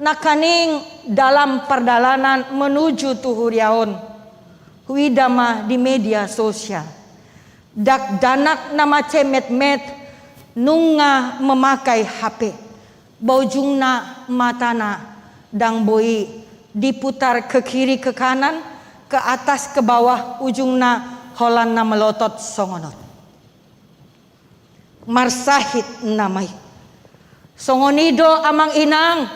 nakaning dalam perdalanan menuju tuhuriaon huidama di media sosial dak danak nama cemet-met nunga memakai HP Baujungna matana dang boi diputar ke kiri ke kanan, ke atas ke bawah, ujungna holanna melotot songonot. Marsahit namai. Songonido amang inang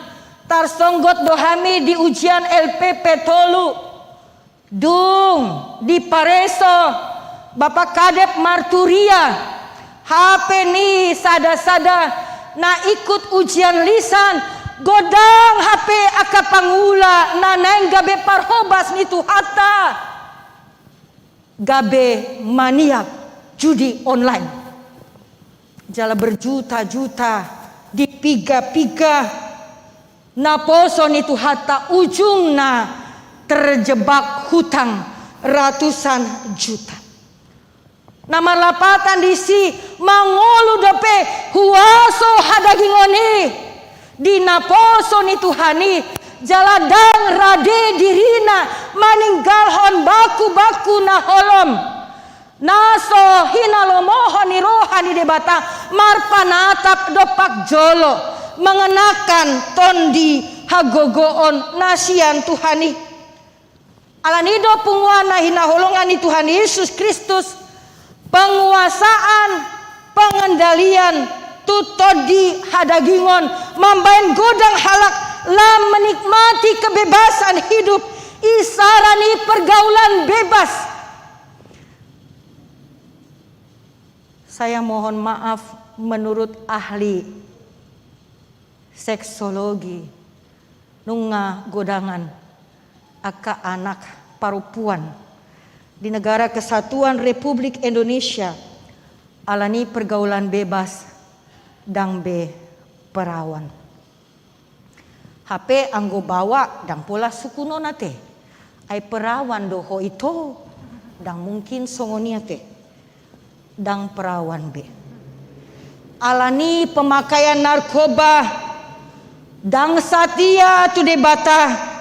tarsonggot dohami di ujian LPP tolu. Dung di Pareso Bapak Kadep Marturia HP ni sada-sada na ikut ujian lisan godang HP aka pangula na neng gabe parhobas nitu hatta gabe maniak judi online jala berjuta-juta dipiga-piga na poso nitu hatta ujungna terjebak hutang ratusan juta. Nama lapatan disi mangolu dope huaso hadagingoni di naposo ni Tuhani jaladang rade dirina maninggalhon baku-baku na holom naso hinalomohon ni rohani debata marpanatap dopak jolo mengenakan tondi hagogoon nasian Tuhani alanido penguana hinaholongan ni Tuhan Yesus Kristus penguasaan pengendalian tutodi hadagingon mambain godang halak lam menikmati kebebasan hidup isarani pergaulan bebas. Saya mohon maaf menurut ahli seksologi nunga godangan aka anak parupuan di negara Kesatuan Republik Indonesia alani pergaulan bebas dang be perawan. HP anggo bawa dang pola sukuno nate ai perawan doho itu dang mungkin songonia te dang perawan be alani pemakaian narkoba dang satia tu debata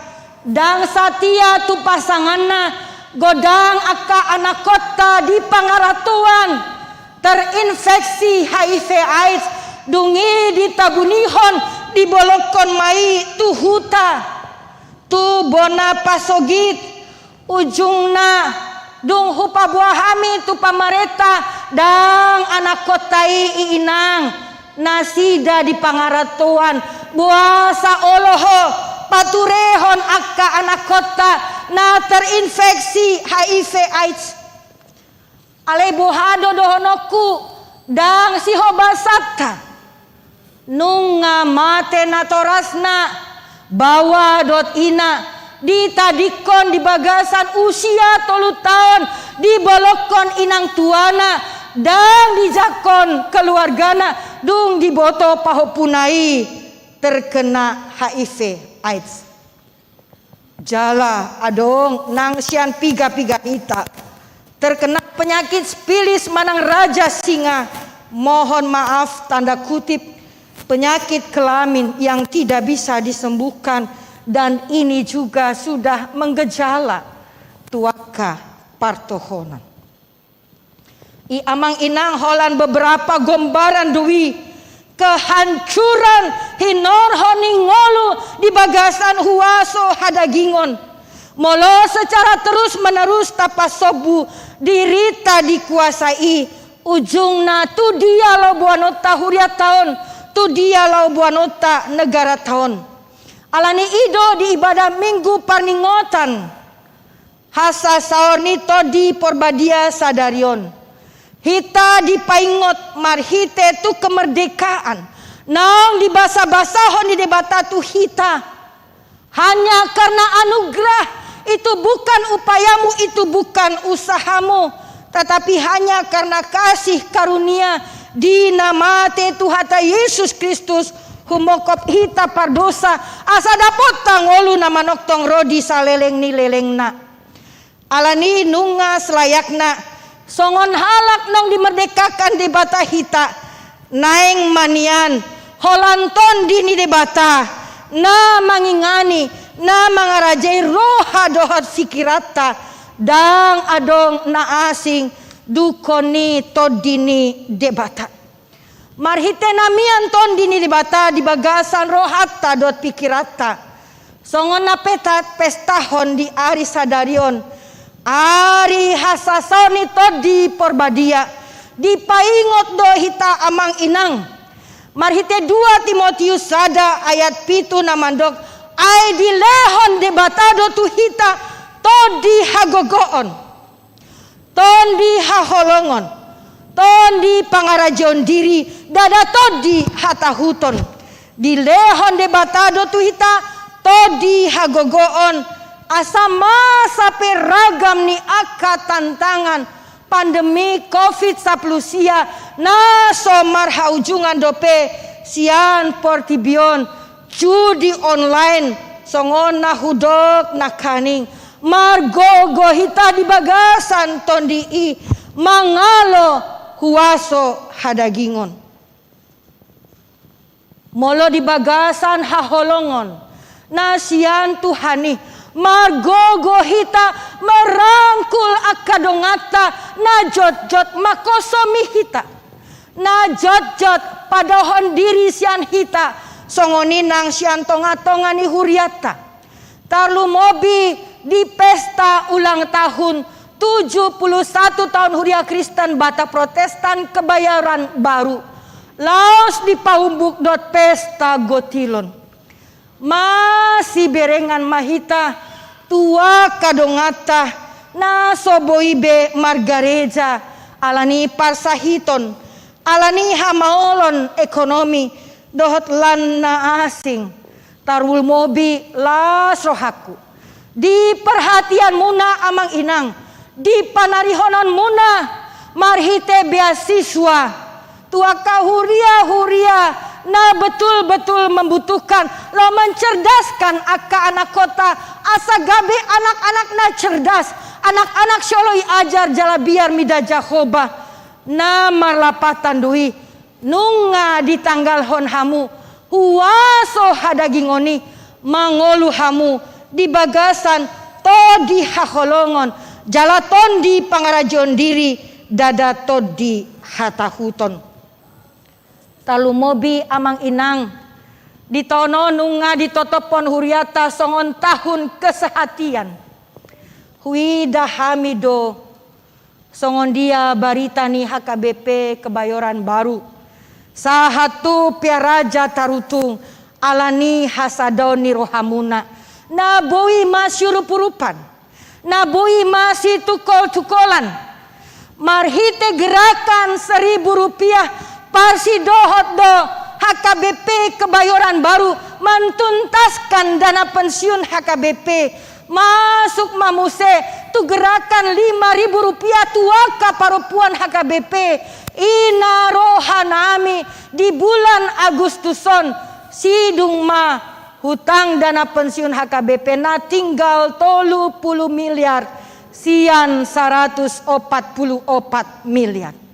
dang satia tu pasanganna godang aka anak kota di Pangaratuan terinfeksi HIV AIDS dungi ditabunihon dibolokon mai tu huta tu bona pasogit ujungna dung hupa buahami tu pamareta dang anak kota iinang nasida di Pangaratuan buasa oloho paturehon akka anak kota na terinfeksi HIV AIDS alebohado dohonoku dang sihobasata nunga mate natorasna bawa dot ina ditadikon di bagasan usia 3 tahun dibolokon inang tuana dan dijakon keluargana dung diboto pahopunai terkena HIV AIDS jala adong nang sian piga-piga ita terkena penyakit spilis manang raja singa mohon maaf tanda kutip penyakit kelamin yang tidak bisa disembuhkan dan ini juga sudah menggejala tuaka partohonan i amang inang holan beberapa gombaran duwi kehancuran hinorhoni ngolu di bagasan huaso hadagingon molo secara terus menerus tapasobu dirita dikuasai ujungna tu dia lo buanota huria tahun tu dia lo buanota negara tahun alani ido di ibadah minggu parningotan hasa saornito di porbadia sadarion hita dipaingot marhite tu kemerdekaan nang di basa-basahon di debata tu hita hanya karena anugerah itu bukan upayamu itu bukan usahamu tetapi hanya karena kasih karunia di nama Tuhan Yesus Kristus humokop hita pardosa asa dapot tangolu nama noktong rodi saleleng ni lelengna alani nunga selayakna songon halak nong dimerdekakan di bata hita naeng manian holanton dini debata na mangingani na mangarajai roha dohot fikirata dang adong na asing dukoni todini debata Marhite namian ton dinilibata di bagasan rohatta dot pikirata. Songon napetat pestahon di ari sadarion. Ari hasasoni to di porbadia. Di paingot do hita amang inang. Marhite 2 Timotius sada ayat 7 namandok. Ai di lehon debatado tu hita to di hagogoon. Ton di haholongon. Ton di pangarajon diri dada to di hatahuton. Di lehon debatado tu hita to di hagogoon. Asa masa peragam ni aka tantangan pandemi COVID-19 na somar haujungan dope sian portibion judi online songon na hudok na kaning margogo hita di bagasan tondi i mangalo huaso hadagingon molo di bagasan haholongon na sian Tuhani margogo hita merangkul akadongata na jot-jot makosomi hita na jot-jot padahon diri sian hita songoninang sian tonga-tonga ni huriata tarlu mobi di pesta ulang tahun 71 tahun Huria Kristen Bata Protestan Kebayoran Baru laos di paumbuk dot pesta gotilon masih berengan mahita tua kadongata na soboibe margareja alani parsahiton alani hamaolon ekonomi dohot lan na asing tarul mobi las rohaku di perhatian muna amang inang di panarihonon muna marhite beasiswa tua kahuria na betul-betul membutuhkan lo mencerdaskan aka anak kota asa gabe anak-anak na cerdas anak-anak syoloi ajar jala biar mida Jahoba na marlapatan dui nunga di tanggal hon hamu huaso hadagingoni mangolu hamu di bagasan to di haholongon jalaton di pangarajon diri dada to di hatahuton talu mobi amang inang ditono nunga ditotopon huriata songon tahun kesehatian huida hamido songon dia baritani HKBP Kebayoran Baru sahatu piaraja tarutung alani hasadoni rohamuna naboi masyurupurupan naboi masih tukol-tukolan marhite gerakan 1.000 rupiah parsi dohot do HKBP Kebayoran Baru mentuntaskan dana pensiun HKBP masuk mamuse tu gerakan 5.000 rupiah tuaka parupuan HKBP ina rohanami di bulan Agustuson sidung ma hutang dana pensiun HKBP na tinggal 30 miliar sian 144 miliar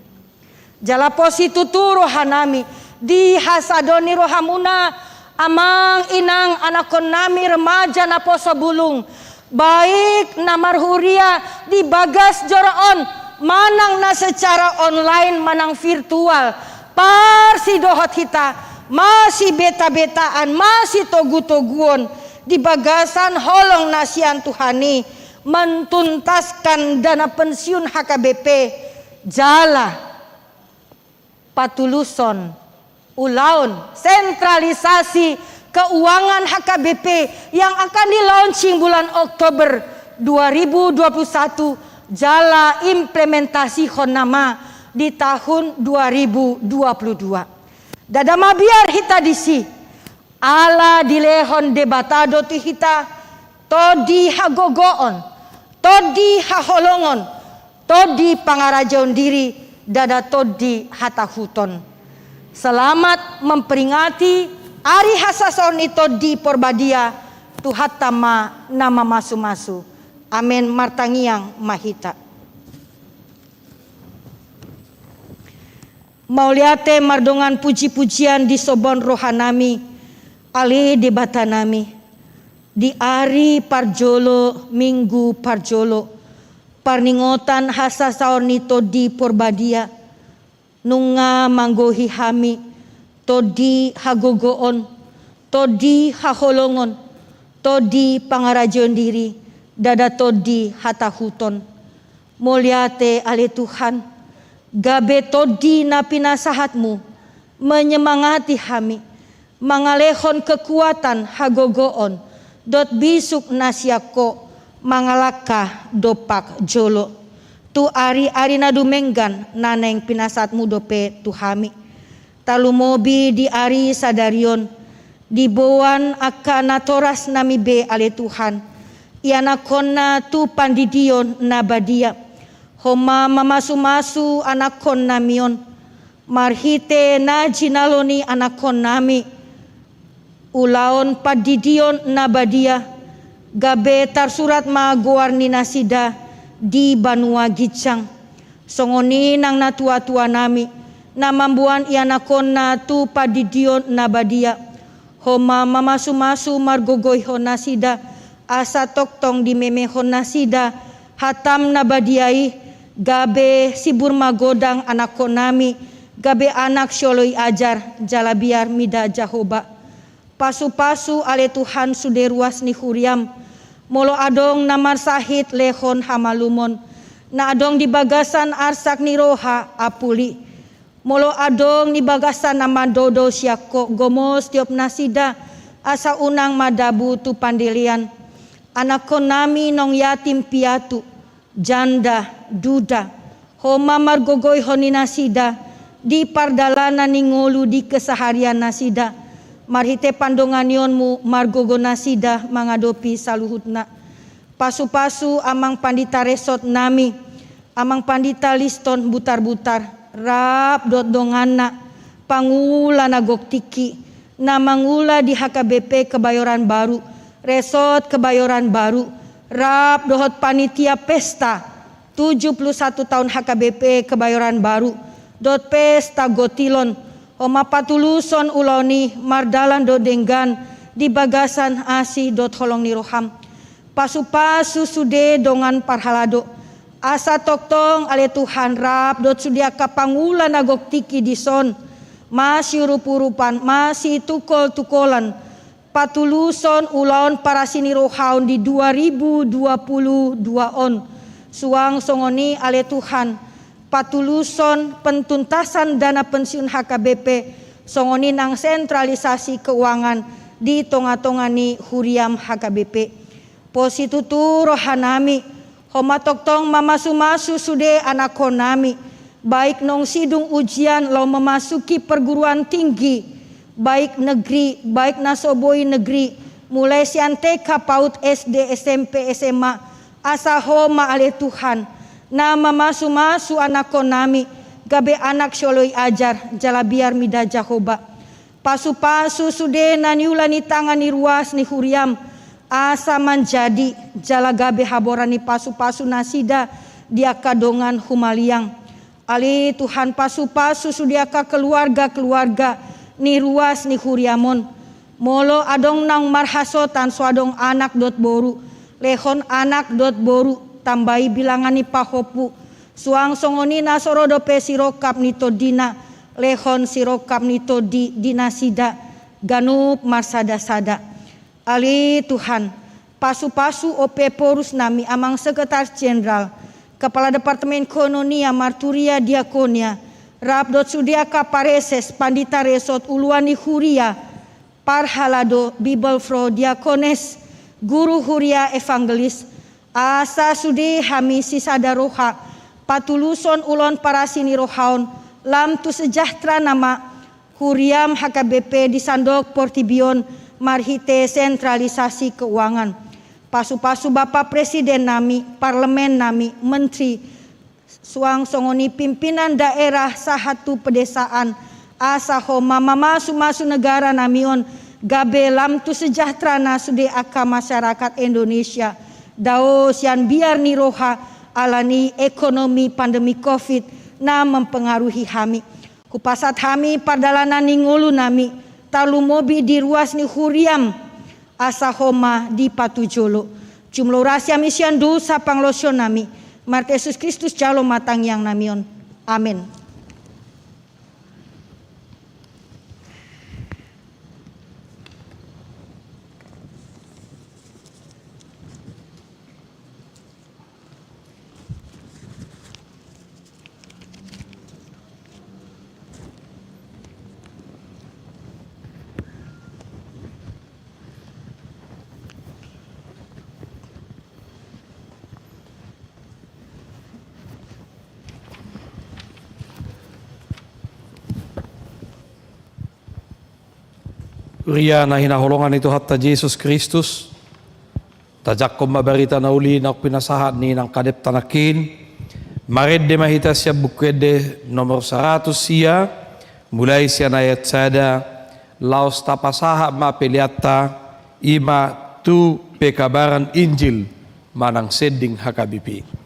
jala positu rohanami di hasadoni rohamuna amang inang anakon nami remaja na poso bulung baik namar huria di bagas joroon manang na secara online manang virtual parsi dohot hita masih beta-betaan masih togu-toguon di bagasan holong nasian Tuhani mentuntaskan dana pensiun HKBP jala patuluson ulaun sentralisasi keuangan HKBP yang akan di-launching bulan Oktober 2021 jala implementasi honama di tahun 2022 dadama biar hita disi ala dilehon debatado ti hita to di hagogoon to di haholongon to di pangarajaon diri dada todi hatahuton. Selamat memperingati Ari Hasason itu di Porbadia Tuhatama nama masu-masu. Amin martangiang mahita. Mauliate mardongan puji-pujian di sobon rohanami ali di batanami di ari parjolo minggu parjolo parningotan hasasaon itu di Porbadia nunga manggohi hami, todi hagogoon, todi haholongon, todi pangarajon diri, dada todi hatahuton. Mulyate ale Tuhan, gabe todi na pinasahatmu, menyemangati hami, mangalehon kekuatan hagogoon, dot bisuk nasiako, mangalaka dopak jolo. Tu ari na dumenggan naneng pinasatmu dope tuhami. Talumobi di ari sadarion, di bowan akana toras nami be ale Tuhan. Iana konna tu pandidion nabadia. Homa mamasu-masu anakon namion. Marhite na jinaloni anakon nami. Ulaon padidion nabadia. Gabe tarsurat maguarni nasida di Banua Gicang. Songoni nang natua-tua nami. Namambuan ianakon na tu padidion nabadia. Homa mamasu-masu margogoyhon nasida. Asa toktong di memehon nasida. Hatam nabadiai. Gabe sibur magodang anakon nami. Gabe anak syoloi ajar. Jalabiar mida Jahoba. Pasu-pasu ale Tuhan sude ruas ni huriam. Molo adong namar sahit lehon hamalumon. Na adong di bagasan arsak ni roha apuli. Molo adong di bagasan nama dodo syako gomos tiop nasida. Asa unang madabu tu pandilian. Anakon nami nong yatim piatu. Janda, duda. Homa margogoy honi nasida. Di pardalanan ningolu di keseharian nasida. Marhite pandonganionmu margogo nasida mangadopi saluhutna. Pasu-pasu amang pandita resot nami. Amang pandita liston butar-butar. Rap dot dongana. Pangula nagok tiki. Namangula di HKBP Kebayoran Baru. Resort Kebayoran Baru. Rap dohot panitia pesta. 71 tahun HKBP Kebayoran Baru. Dot pesta gotilon. Oma patuluson uloni mardalan do denggan di bagasan asi dot holong ni roham. Pasu-pasu sude dongan parhalado. Asa toktong ale Tuhan rap dot sudia kapangula nagok tiki dison. Masih rup-rupan, masih tukol-tukolan. Patuluson ulaon para sini rohaun di 2022 on. Suang songoni ale Tuhan. Patuluson pentuntasan dana pensiun HKBP songoni nang sentralisasi keuangan di tonga-tongani huriam HKBP. Positutu rohanami homa toktong mamasu-masu sude anakon nami baik nong sidung ujian lo memasuki perguruan tinggi baik negeri baik nasoboi negeri mulai sian TK PAUD SD SMP SMA asa homa ale Tuhan. Nama masu-masu anakon nami. Gabe anak syoloi ajar. Jalabiar mida Jahoba. Pasu-pasu sude naniulani tangani ruas ni huriam. Asa manjadi. Jala gabe haborani pasu-pasu nasida. Diaka dongan humaliang. Ali Tuhan pasu-pasu sudiaka keluarga-keluarga. Ni ruas ni huriamon. Molo adong nang marhasotan suadong anak dot boru. Lehon anak dot boru. Tambahi bilangan ni pahopu. Suang songoni nasorodo pe sirokap nito dina. Lehon sirokap nito di dinasida. Ganup marsada-sada. Ali Tuhan. Pasu-pasu OP Porus nami amang sekretaris jenderal. Kepala Departemen Kononia Marturia Diakonia. Rabdot Sudiaka Pareses Pandita Resot Uluani Huria. Parhalado Bible Fro Diakones. Guru Huria Evangelis. Asa sudi hami sisada roha. Patuluson ulon para sini rohaun. Lam tu sejahtera nama. Huriam HKBP di Sandok Portibion. Marhite sentralisasi keuangan. Pasu-pasu Bapak Presiden nami. Parlemen nami. Menteri. Suang songoni pimpinan daerah sahatu pedesaan. Asa homa mamasu-masu negara namion. Gabe lam tu sejahtera na sude aka masyarakat Indonesia. Dao sian biar ni roha alani ekonomi pandemi COVID na mempengaruhi hami. Kupasat hami pardalanan ni ngulu nami. Talumobi di ruas ni huriam. Asa homa di patujolo. Jumlah rahasia misian dosa sapang losyon nami. Marte Yesus Kristus jalo matang yang namion. Amin. Ria na hinaholongan ito hatta Jesus Kristus. Tajak ko mabarita na uli na pinasahat ni ng kadep tanakin. Mared de mahita siya bukwede nomor 100 siya. Mulai siya na yatsada. Laos tapasaha mapeliata. Ima tu pekabaran Injil. Manang seding hakabipi.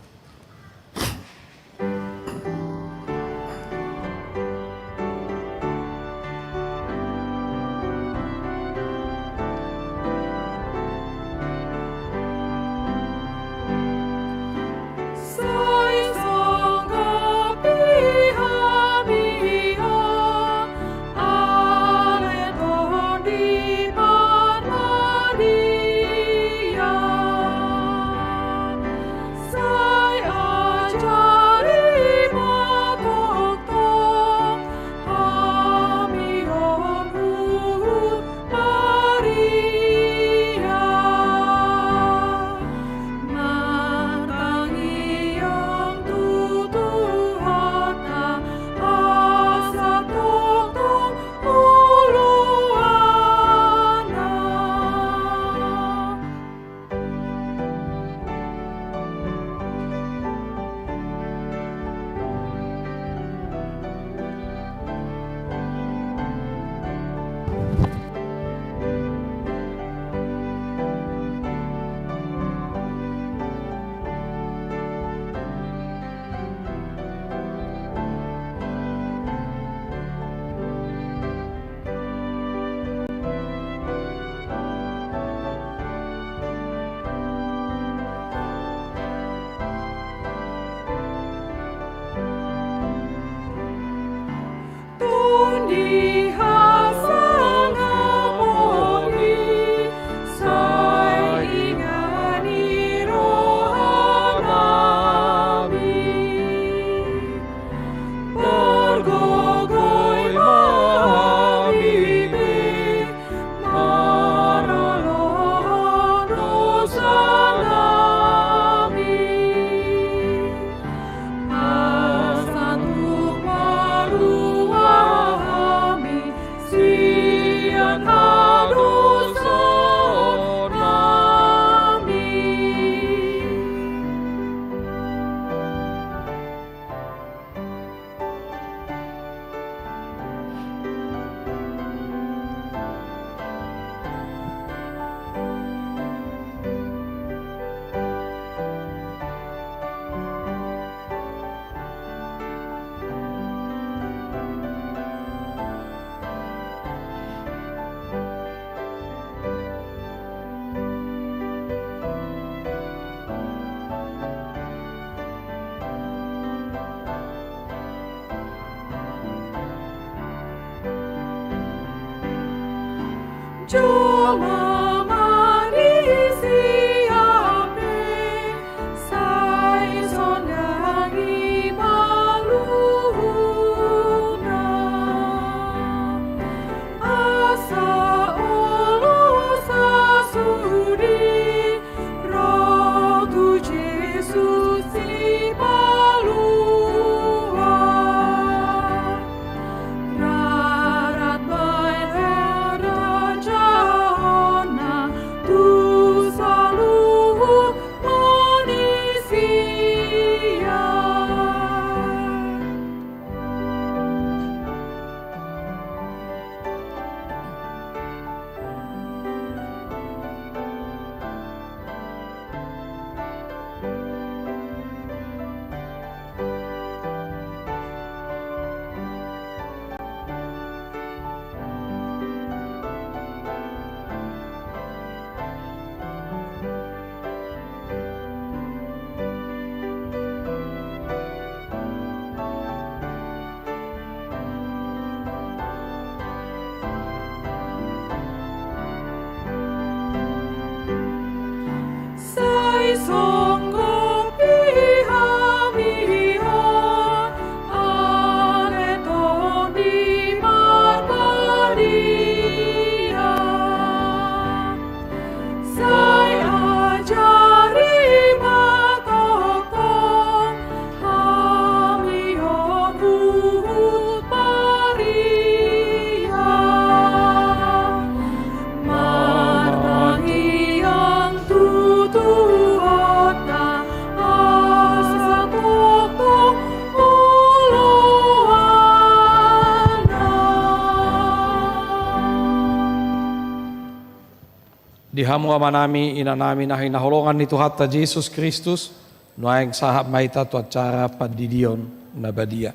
hamu amanami inanami na hinahulungan ni Tuhan ta Jesus Kristus nuayang sahab mahita tu acara padidion na badia.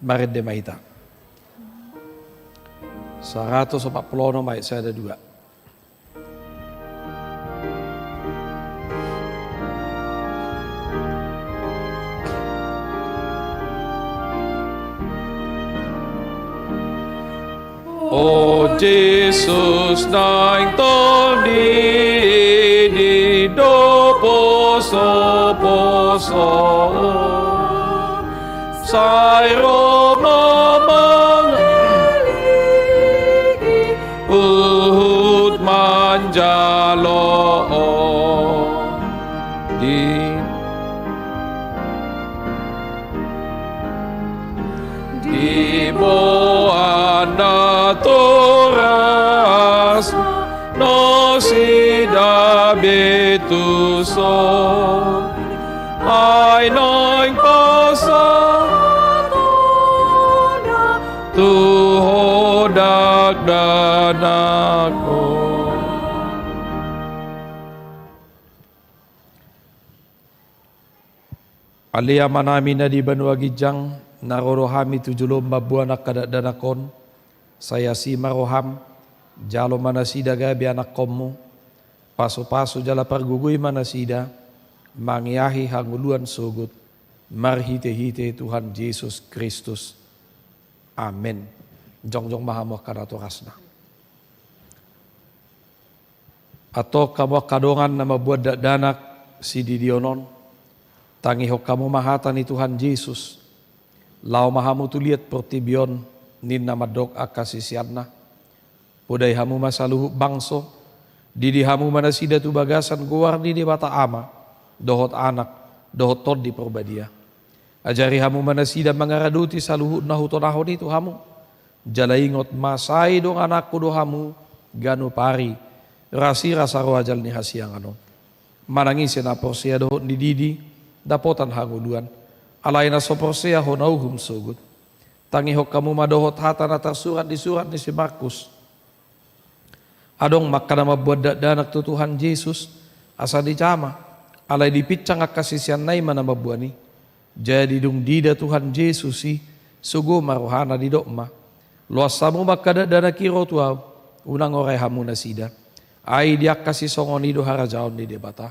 Marid de mahita. 140 may saya ada 2. O Jesus nang toni di do poso sayro naman uhud manjalo di boana toras no sida betuso ay noing pasa tuhodak danako. Alia manami na di Banua Gijang narorohami 7 buanak kadadanakon saya si maroham jalo manasida gabi anak komu paso-paso jala parguguy manasida mangiahi hanguluan sugut marhite-hite Tuhan Yesus Kristus. Amin. Jong-jong mahamuh karato kasna. Atau kamu kadongan nama buat danak si didionon tangihok kamu mahatan ni Tuhan Yesus. Lau mahamu tu lihat pertibion nin nama dok akasisianna. Podai hamu masaluhu bangso. Didi hamu manasida tu bagasan guar di bata ama. Dohot anak, dohot tod di perbadia. Ajari hamu manasida mangaraduti saluhu nahutonahon itu hamu. Jalaingot masai dong anakku do hamu ganu pari. Rasi rasa rohajal ni hasiang anon. Manangisi na porsia dohot di didi. Dapotan hanguluan. Alaina soporsia honauhum sugut. Tangihok kamu madohot hata na tersurat di surat ni si Markus. Adong makana mabuat danak tu Tuhan Yesus asa dicama. Alai dipicang akasisian nai mana mabuani. Jadi dung dida Tuhan Yesus si sugo marohana di dokma. Luas samu makada dana kiro tuaw unang orai hamu nasida. Ai dia kasih songoni do harajaon di debata.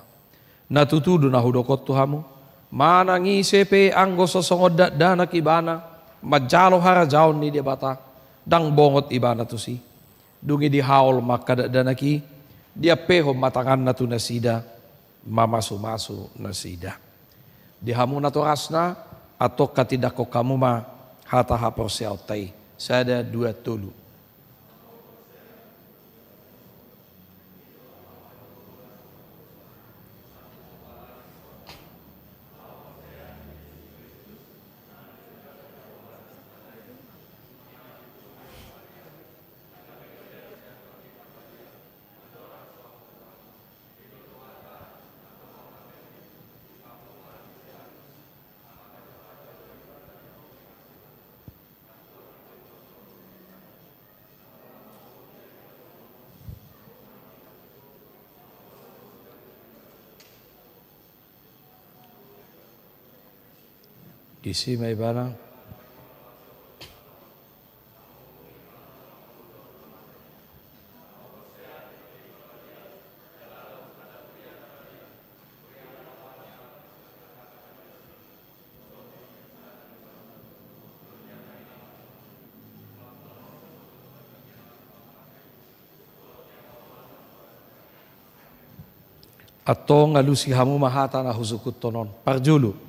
Natutudu na hudokot tu hamu. Mana ngisepe anggo sosongod dana kibana majalo harajaon ni debata dang bongot ibana tu si. Dungi di haul makada dana ki dia peho matangan na tu nasida mamasu-masu nasida. Di hamu na to rasna atau katidako kamu ma hata hapor siautai. Saya ada 2 tulu. Isi may barang. Atau ngalusi hamu mahata na husukut tonon. Parjulu.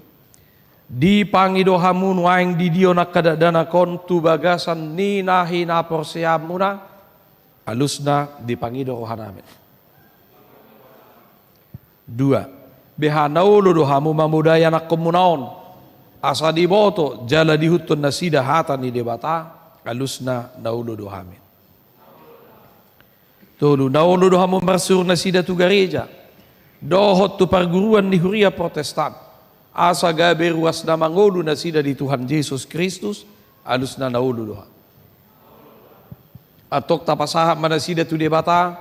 Di pangido hamu nuaing di dio nakadadana kontu bagasan ni nahi na porsiamuna alusna di pangido rohanamen. 2. Behanaulo do hamu mamudaya nak komunaon asa di boto jala dihutun nasida hata ni debata alusna naulo do hamen. Tolu naulo do hamu marsur nasida tu gereja dohot tu perguruan di huria Protestan. Asa gabe ruas na mangulu na sida di Tuhan Yesus Kristus alus na naulu doha. Atok tapasahap mana sida tu debata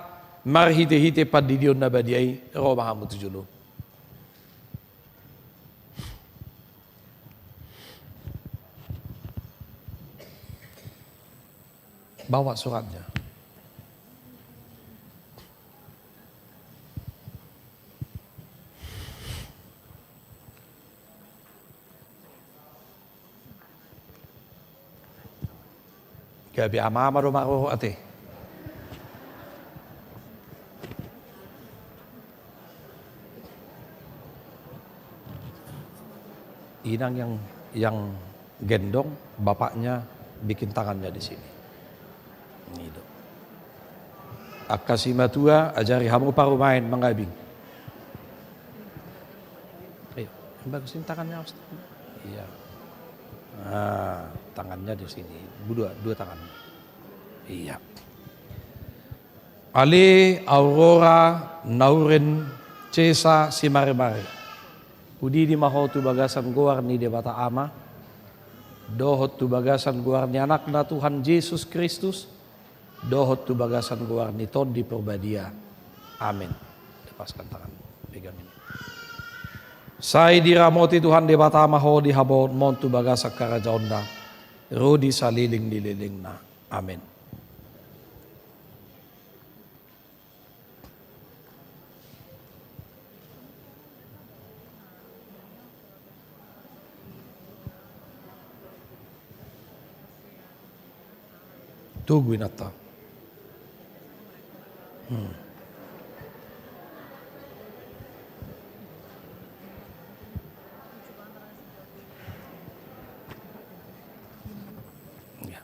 marhite-hite padidion na badiay Roma hamu tujulo. Bawa suratnya. Gabi ama roh ate. Inang yang gendong, bapaknya bikin tangannya di sini. Gitu. Akasima tua ajari hamu paru main mengabing. Ayo, bagusin tangannya. Iya. Nah, tangannya di sini. Dua tangan. Iya. Ali Aurora Nauren Cesa Simare-mare. Udi di maho tu bagasan guar ni debata ama. Dohot tu bagasan guar ni anak na Tuhan Yesus Kristus. Dohot tu bagasan guar ni ton di perbadia. Amin. Lepaskan tangan. Pegang ini. Sai diramoti Tuhan debata ama ho di habon mon tu bagasa karajaonda. Rudi saliling dililing na. Amin. Tungguin atta. Ya,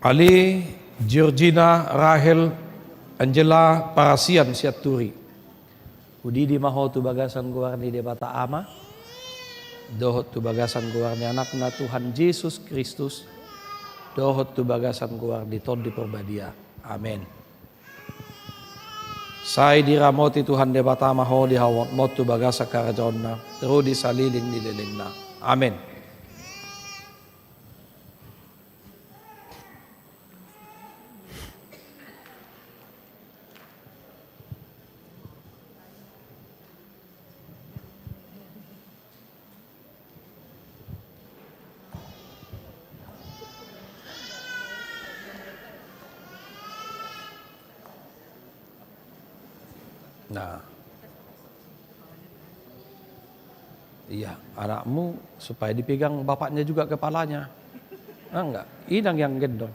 Ali, Georgina, Rahel, Angela, Parasian, Siaturi. Udi di maho tu bagasan guar ni debata ama. Dohot tu bagasan guar ni anak na Tuhan Yesus Kristus. Dohot tu bagasan guar di ton di perbadia. Amin. Sai diramoti Tuhan debata maho di hawat mot tu bagasa karajaon na. Rudi saliling nililing na. Amin. Nah, iya, anakmu supaya dipegang bapaknya juga kepalanya. Enggak, inang yang gendong.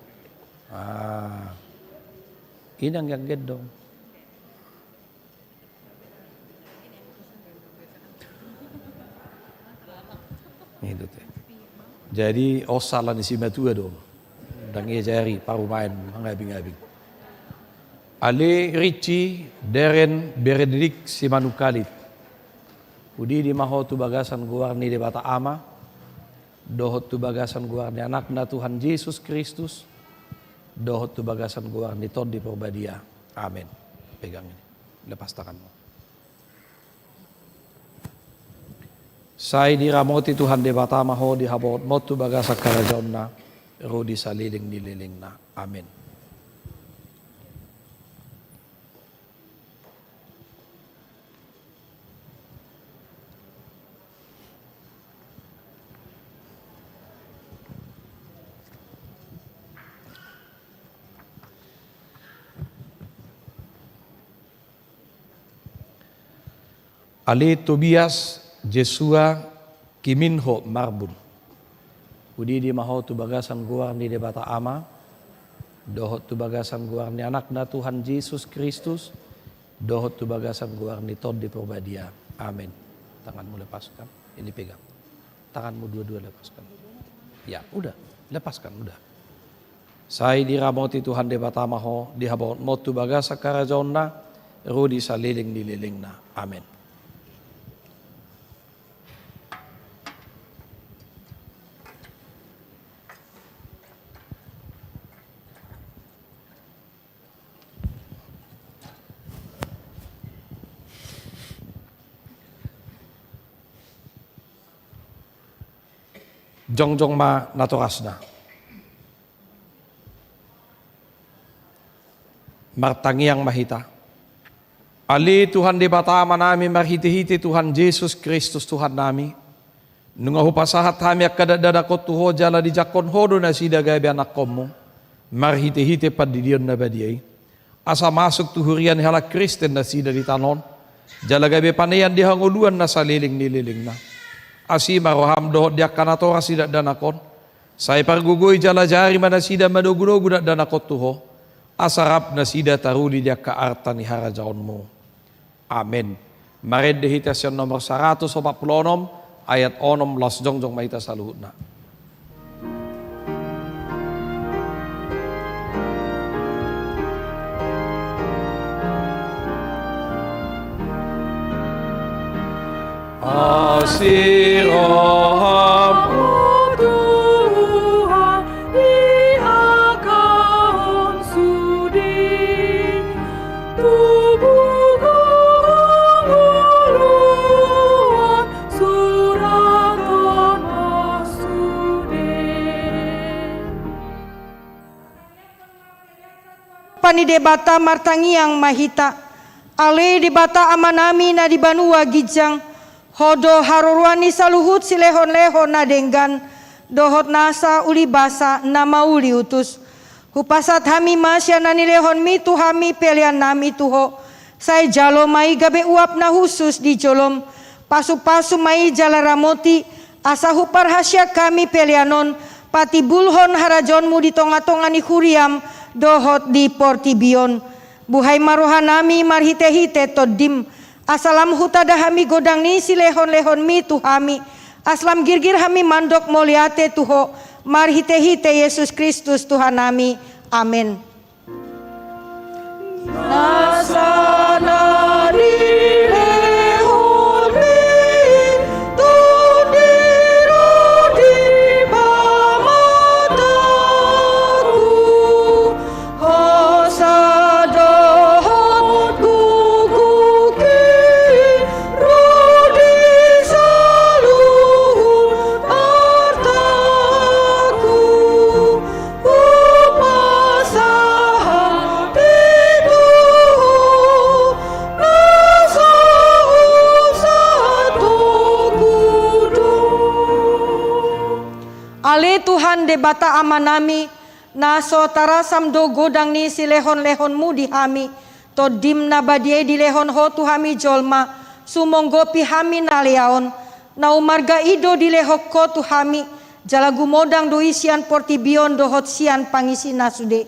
Inang yang gendong. Itu teh. Jadi osalan isi matua dong. Dan ia jari paru main mengabing-abing. Ale Ricci Deren Beredik Simanukalit. Udi di maho tu bagasan guar ni debata ama. Dohot tu bagasan guar ni anak na Tuhan Yesus Kristus. Dohot tu bagasan guar ni ton di perbadia. Amin. Pegang ini. Lepas tanganmu. Sai diramoti Tuhan debata maho di habot mot tu bagasa karajaon na. Rudi saliling nililing na. Amin. Ali Tobias Jesua Kiminho Marbun. Udi di maho tu bagasan guar ni debata ama. Dohot tu bagasan guar ni anak na Tuhan Yesus Kristus. Dohot tu bagasan guar ni ton di perbadia. Amin. Tanganmu lepaskan. Ini pegang. Tanganmu dua-dua lepaskan. Ya, udah. Lepaskan, udah. Sai diramoti Tuhan debata maho. Dihabot mot tu bagasa karajaon na. Rudi saliling dililing na. Amin. Jongjong ma natorasna. martangiang mahita. Ali Tuhan di batama nami marhiti-hiti Tuhan Yesus Kristus Tuhan nami. Nunga hupasahat kami akadadada ko tuho jala di jakon hodo na sida gabi anak komo. Marhiti-hiti padidion na badiyay. Asa masuk tuhurian hala Kristen na sida di tanon. Jala gabi panayan di hanguluan na saliling nililing na. Asi maroham dohot dia kanatora sida danakon. Say pargugoy jala jari mana sida madogunogu na danakot tuho. Asarap na sida taruli dia kaarta ni harajaon mo. Amen. Mared dehitasyon nomor 146 ayat 16 jongjong maita saluhut na. Asiroham Tuhan iakan sudi tubuhku menguluan surat sudi. Pani debata martangiang mahita. Ale debata amanami na di banua gijang. Hodo harurwani saluhut silehon-lehon na denggan. Dohot nasa uli basa na mauli utus. Hupasat hami masya na nilehon mi tu hami pelian nami tuho. Say jalo mai gabe uap na husus di jolom. Pasu-pasu mai jala ramoti. Asa hupar hasya kami pelianon. Pati bulhon harajonmu di tonga-tongani huriam. Dohot di portibion. Buhay marohan nami marhite-hite todim. Asalam hutada hami godang ni silehon-lehon mi tu hami. Aslam girgir hami mandok moliate tuho. Marhite-hite Yesus Kristus Tuhan nami. Amin. Nasana dilehon mi tudiro di pamataku. Hosadohon guguki rudi saluhut artaku. Upasahan tiduh nasa satu kudu. Ale Tuhan debata amanami naso tarasam do godang ni silehon-lehonmu di hami. Todim na badie di lehon ho tu hami jolma. Sumonggopi hami naleaon. Na umarga ido di lehokko tu hami. Jalagu modang do isian portibion dohot sian pangisi nasude.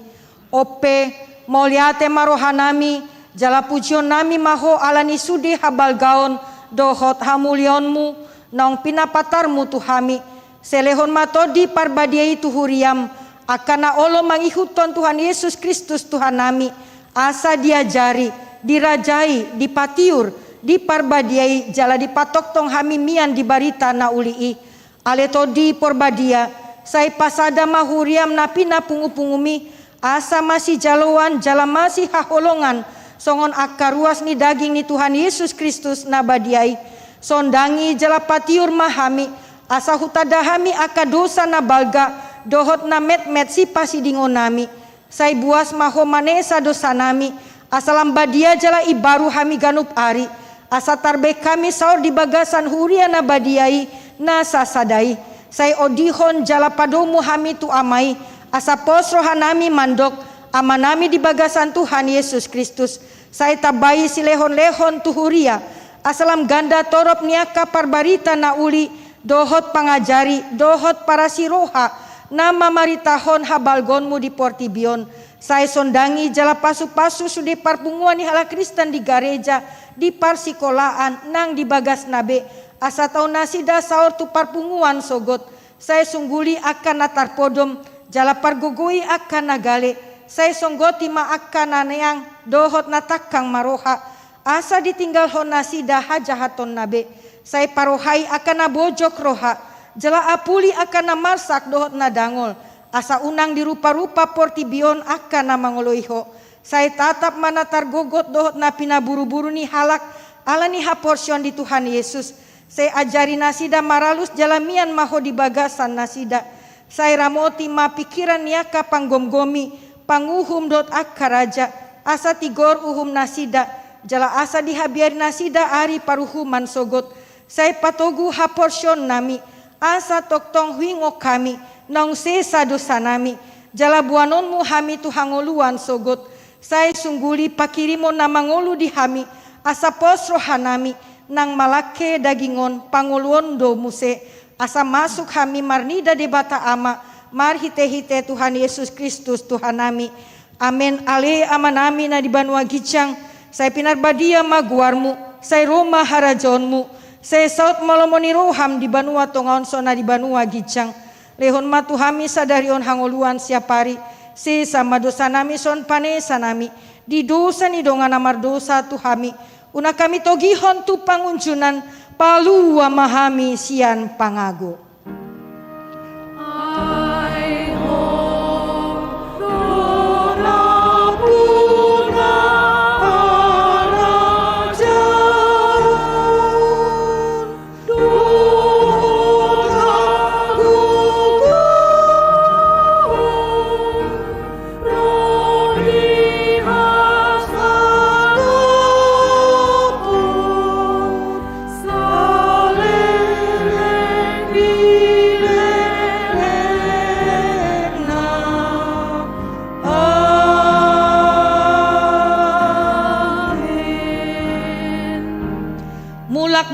Ope moliate marohanami. Jala pujion nami maho alani sude habal gaon. Dohot hamulionmu. Naong pinapatarmu tu hami. Selehon matodi parbadiai tu huriam. Akana olo mangihuton Tuhan Yesus Kristus Tuhan nami. Asa diajari, dirajai, dipatiur, diparbadiai, jala dipatok tong hami mian di barita na ulii. Aleto di porbadia, sai pasada mahuriam napina pungu-pungumi. Asa masih jaloan, jala masih haholongan. Songon akaruas ni daging ni Tuhan Yesus Kristus nabadiai. Sondangi jala patiur mahami. Asa hutadahami akadosa na balga. Dohot na met-met si pasidingon nami. Say buas maho manesa dosa nami. Asalam badia jala ibaru hami ganup ari. Asa tarbe kami saur di bagasan huria na badiai na sasadai. Say odihon jala padomu hami tu amai. Asa posro hanami mandok. Amanami di bagasan Tuhan Yesus Kristus. Say tabai silehon-lehon tu huria. Asalam ganda torop niaka parbarita na uli. Dohot pangajari. Dohot parasiroha. Nama maritahon habalgonmu di portibion. Saya sondangi jala pasu-pasu sudi parpunguan ni hala Kristen di gereja. Di parsikolaan nang di bagas nabe. Asa tau nasida saur tu parpunguan sogot. Saya sungguli akan natar podom. Jala pargogoi akan nagale. Saya songgoti ma akan naneang. Dohot natakang maroha. Asa ditinggal hon nasida hajahaton nabe. Saya parohai akan nabojok roha. Jala apuli akan namarsak dohot na dangol. Asa unang dirupa-rupa portibion akan na mangoloiho. Saya tatap mana targogot dohot na pinaburu-buru ni halak. Ala ni haporsyon di Tuhan Yesus. Saya ajari nasida maralus jalamian maho di bagasan nasida. Saya ramoti ma pikiran niaka panggomgomi. Panguhum dot akaraja. asa tigor uhum nasida, jala asa dihabiar nasida ari paruhuman sogot. Saya patogu haporsion nami, asa toktong huingo kami, nang sesa dosa nami, jala buanonmu hami tuhangoluan sogot. Saya sungguli pakirimo na mangolu di hami, asa posro hanami, nang malake dagingon panguluondo muse, asa masuk hami marnida debata ama, marhite-hite Tuhan Yesus Kristus Tuhan nami. Amen. Ale amanami na di Banua Gicang, saya pinar badia maguarmu, saya Roma harajonmu, saya saut malomoni roham di Banua tongaon sona di Banua Gicang. Lehon matuhami sadarion hangoluan siapari, se sama dosa nami son panesa nami, di dosa ni dongan amar dosa tuhami, una kami togihon tu pangunjunan, palu amahami sian pangago.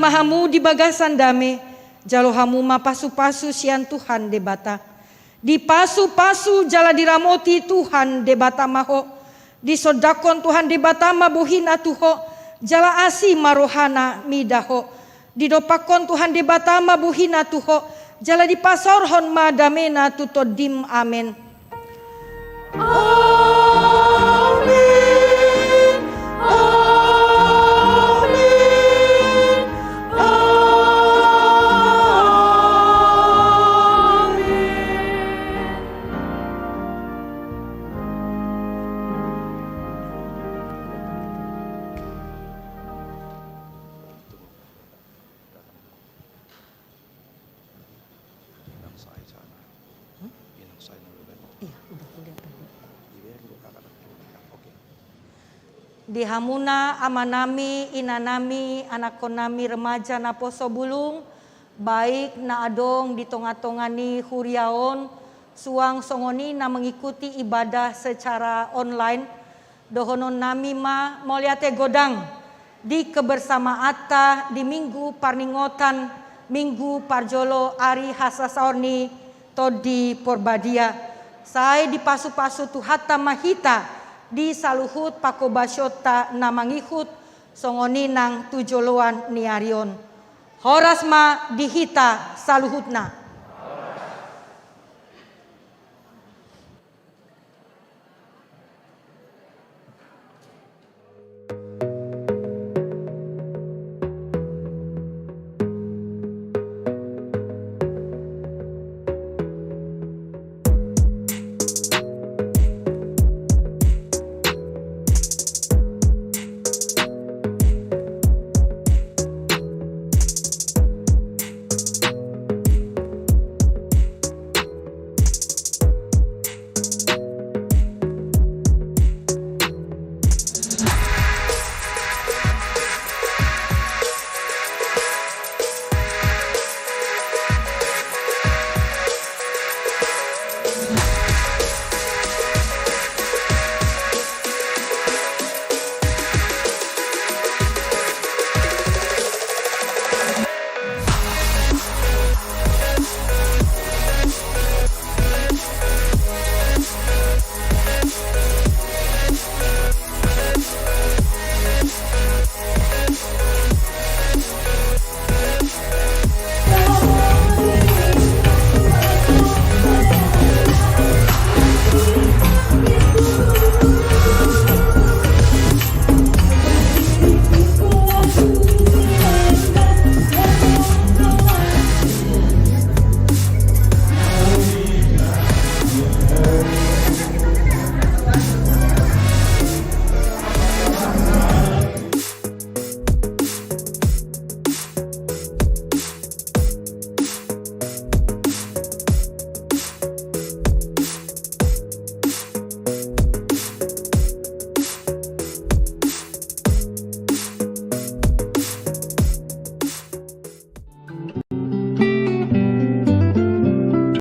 Mahamu di bagasan dame, jalo hamu mapasu-pasu sian Tuhan debata. Di pasu-pasu jala diramoti Tuhan debata maho. Di sodakon Tuhan debata mabuhina tuho, jala asi marohana midaho. Di dopakon Tuhan debata mabuhina tuho, jala di pasorhon madamena tutodim amen. Di hamuna amanami, inanami, anakonami remaja na poso bulung, baik na adong di tonga-tongani huriaon, suang songoni na mengikuti ibadah secara online, dohonon nami ma moliate godang, di kebersamaata di minggu parningotan, minggu parjolo ari hasasaorni todi porbadia. Saya di pasu-pasu tuhata mahita, di saluhut pakobasyota namangihut songoni nang tujoloan niarion. Horasma dihita saluhutna.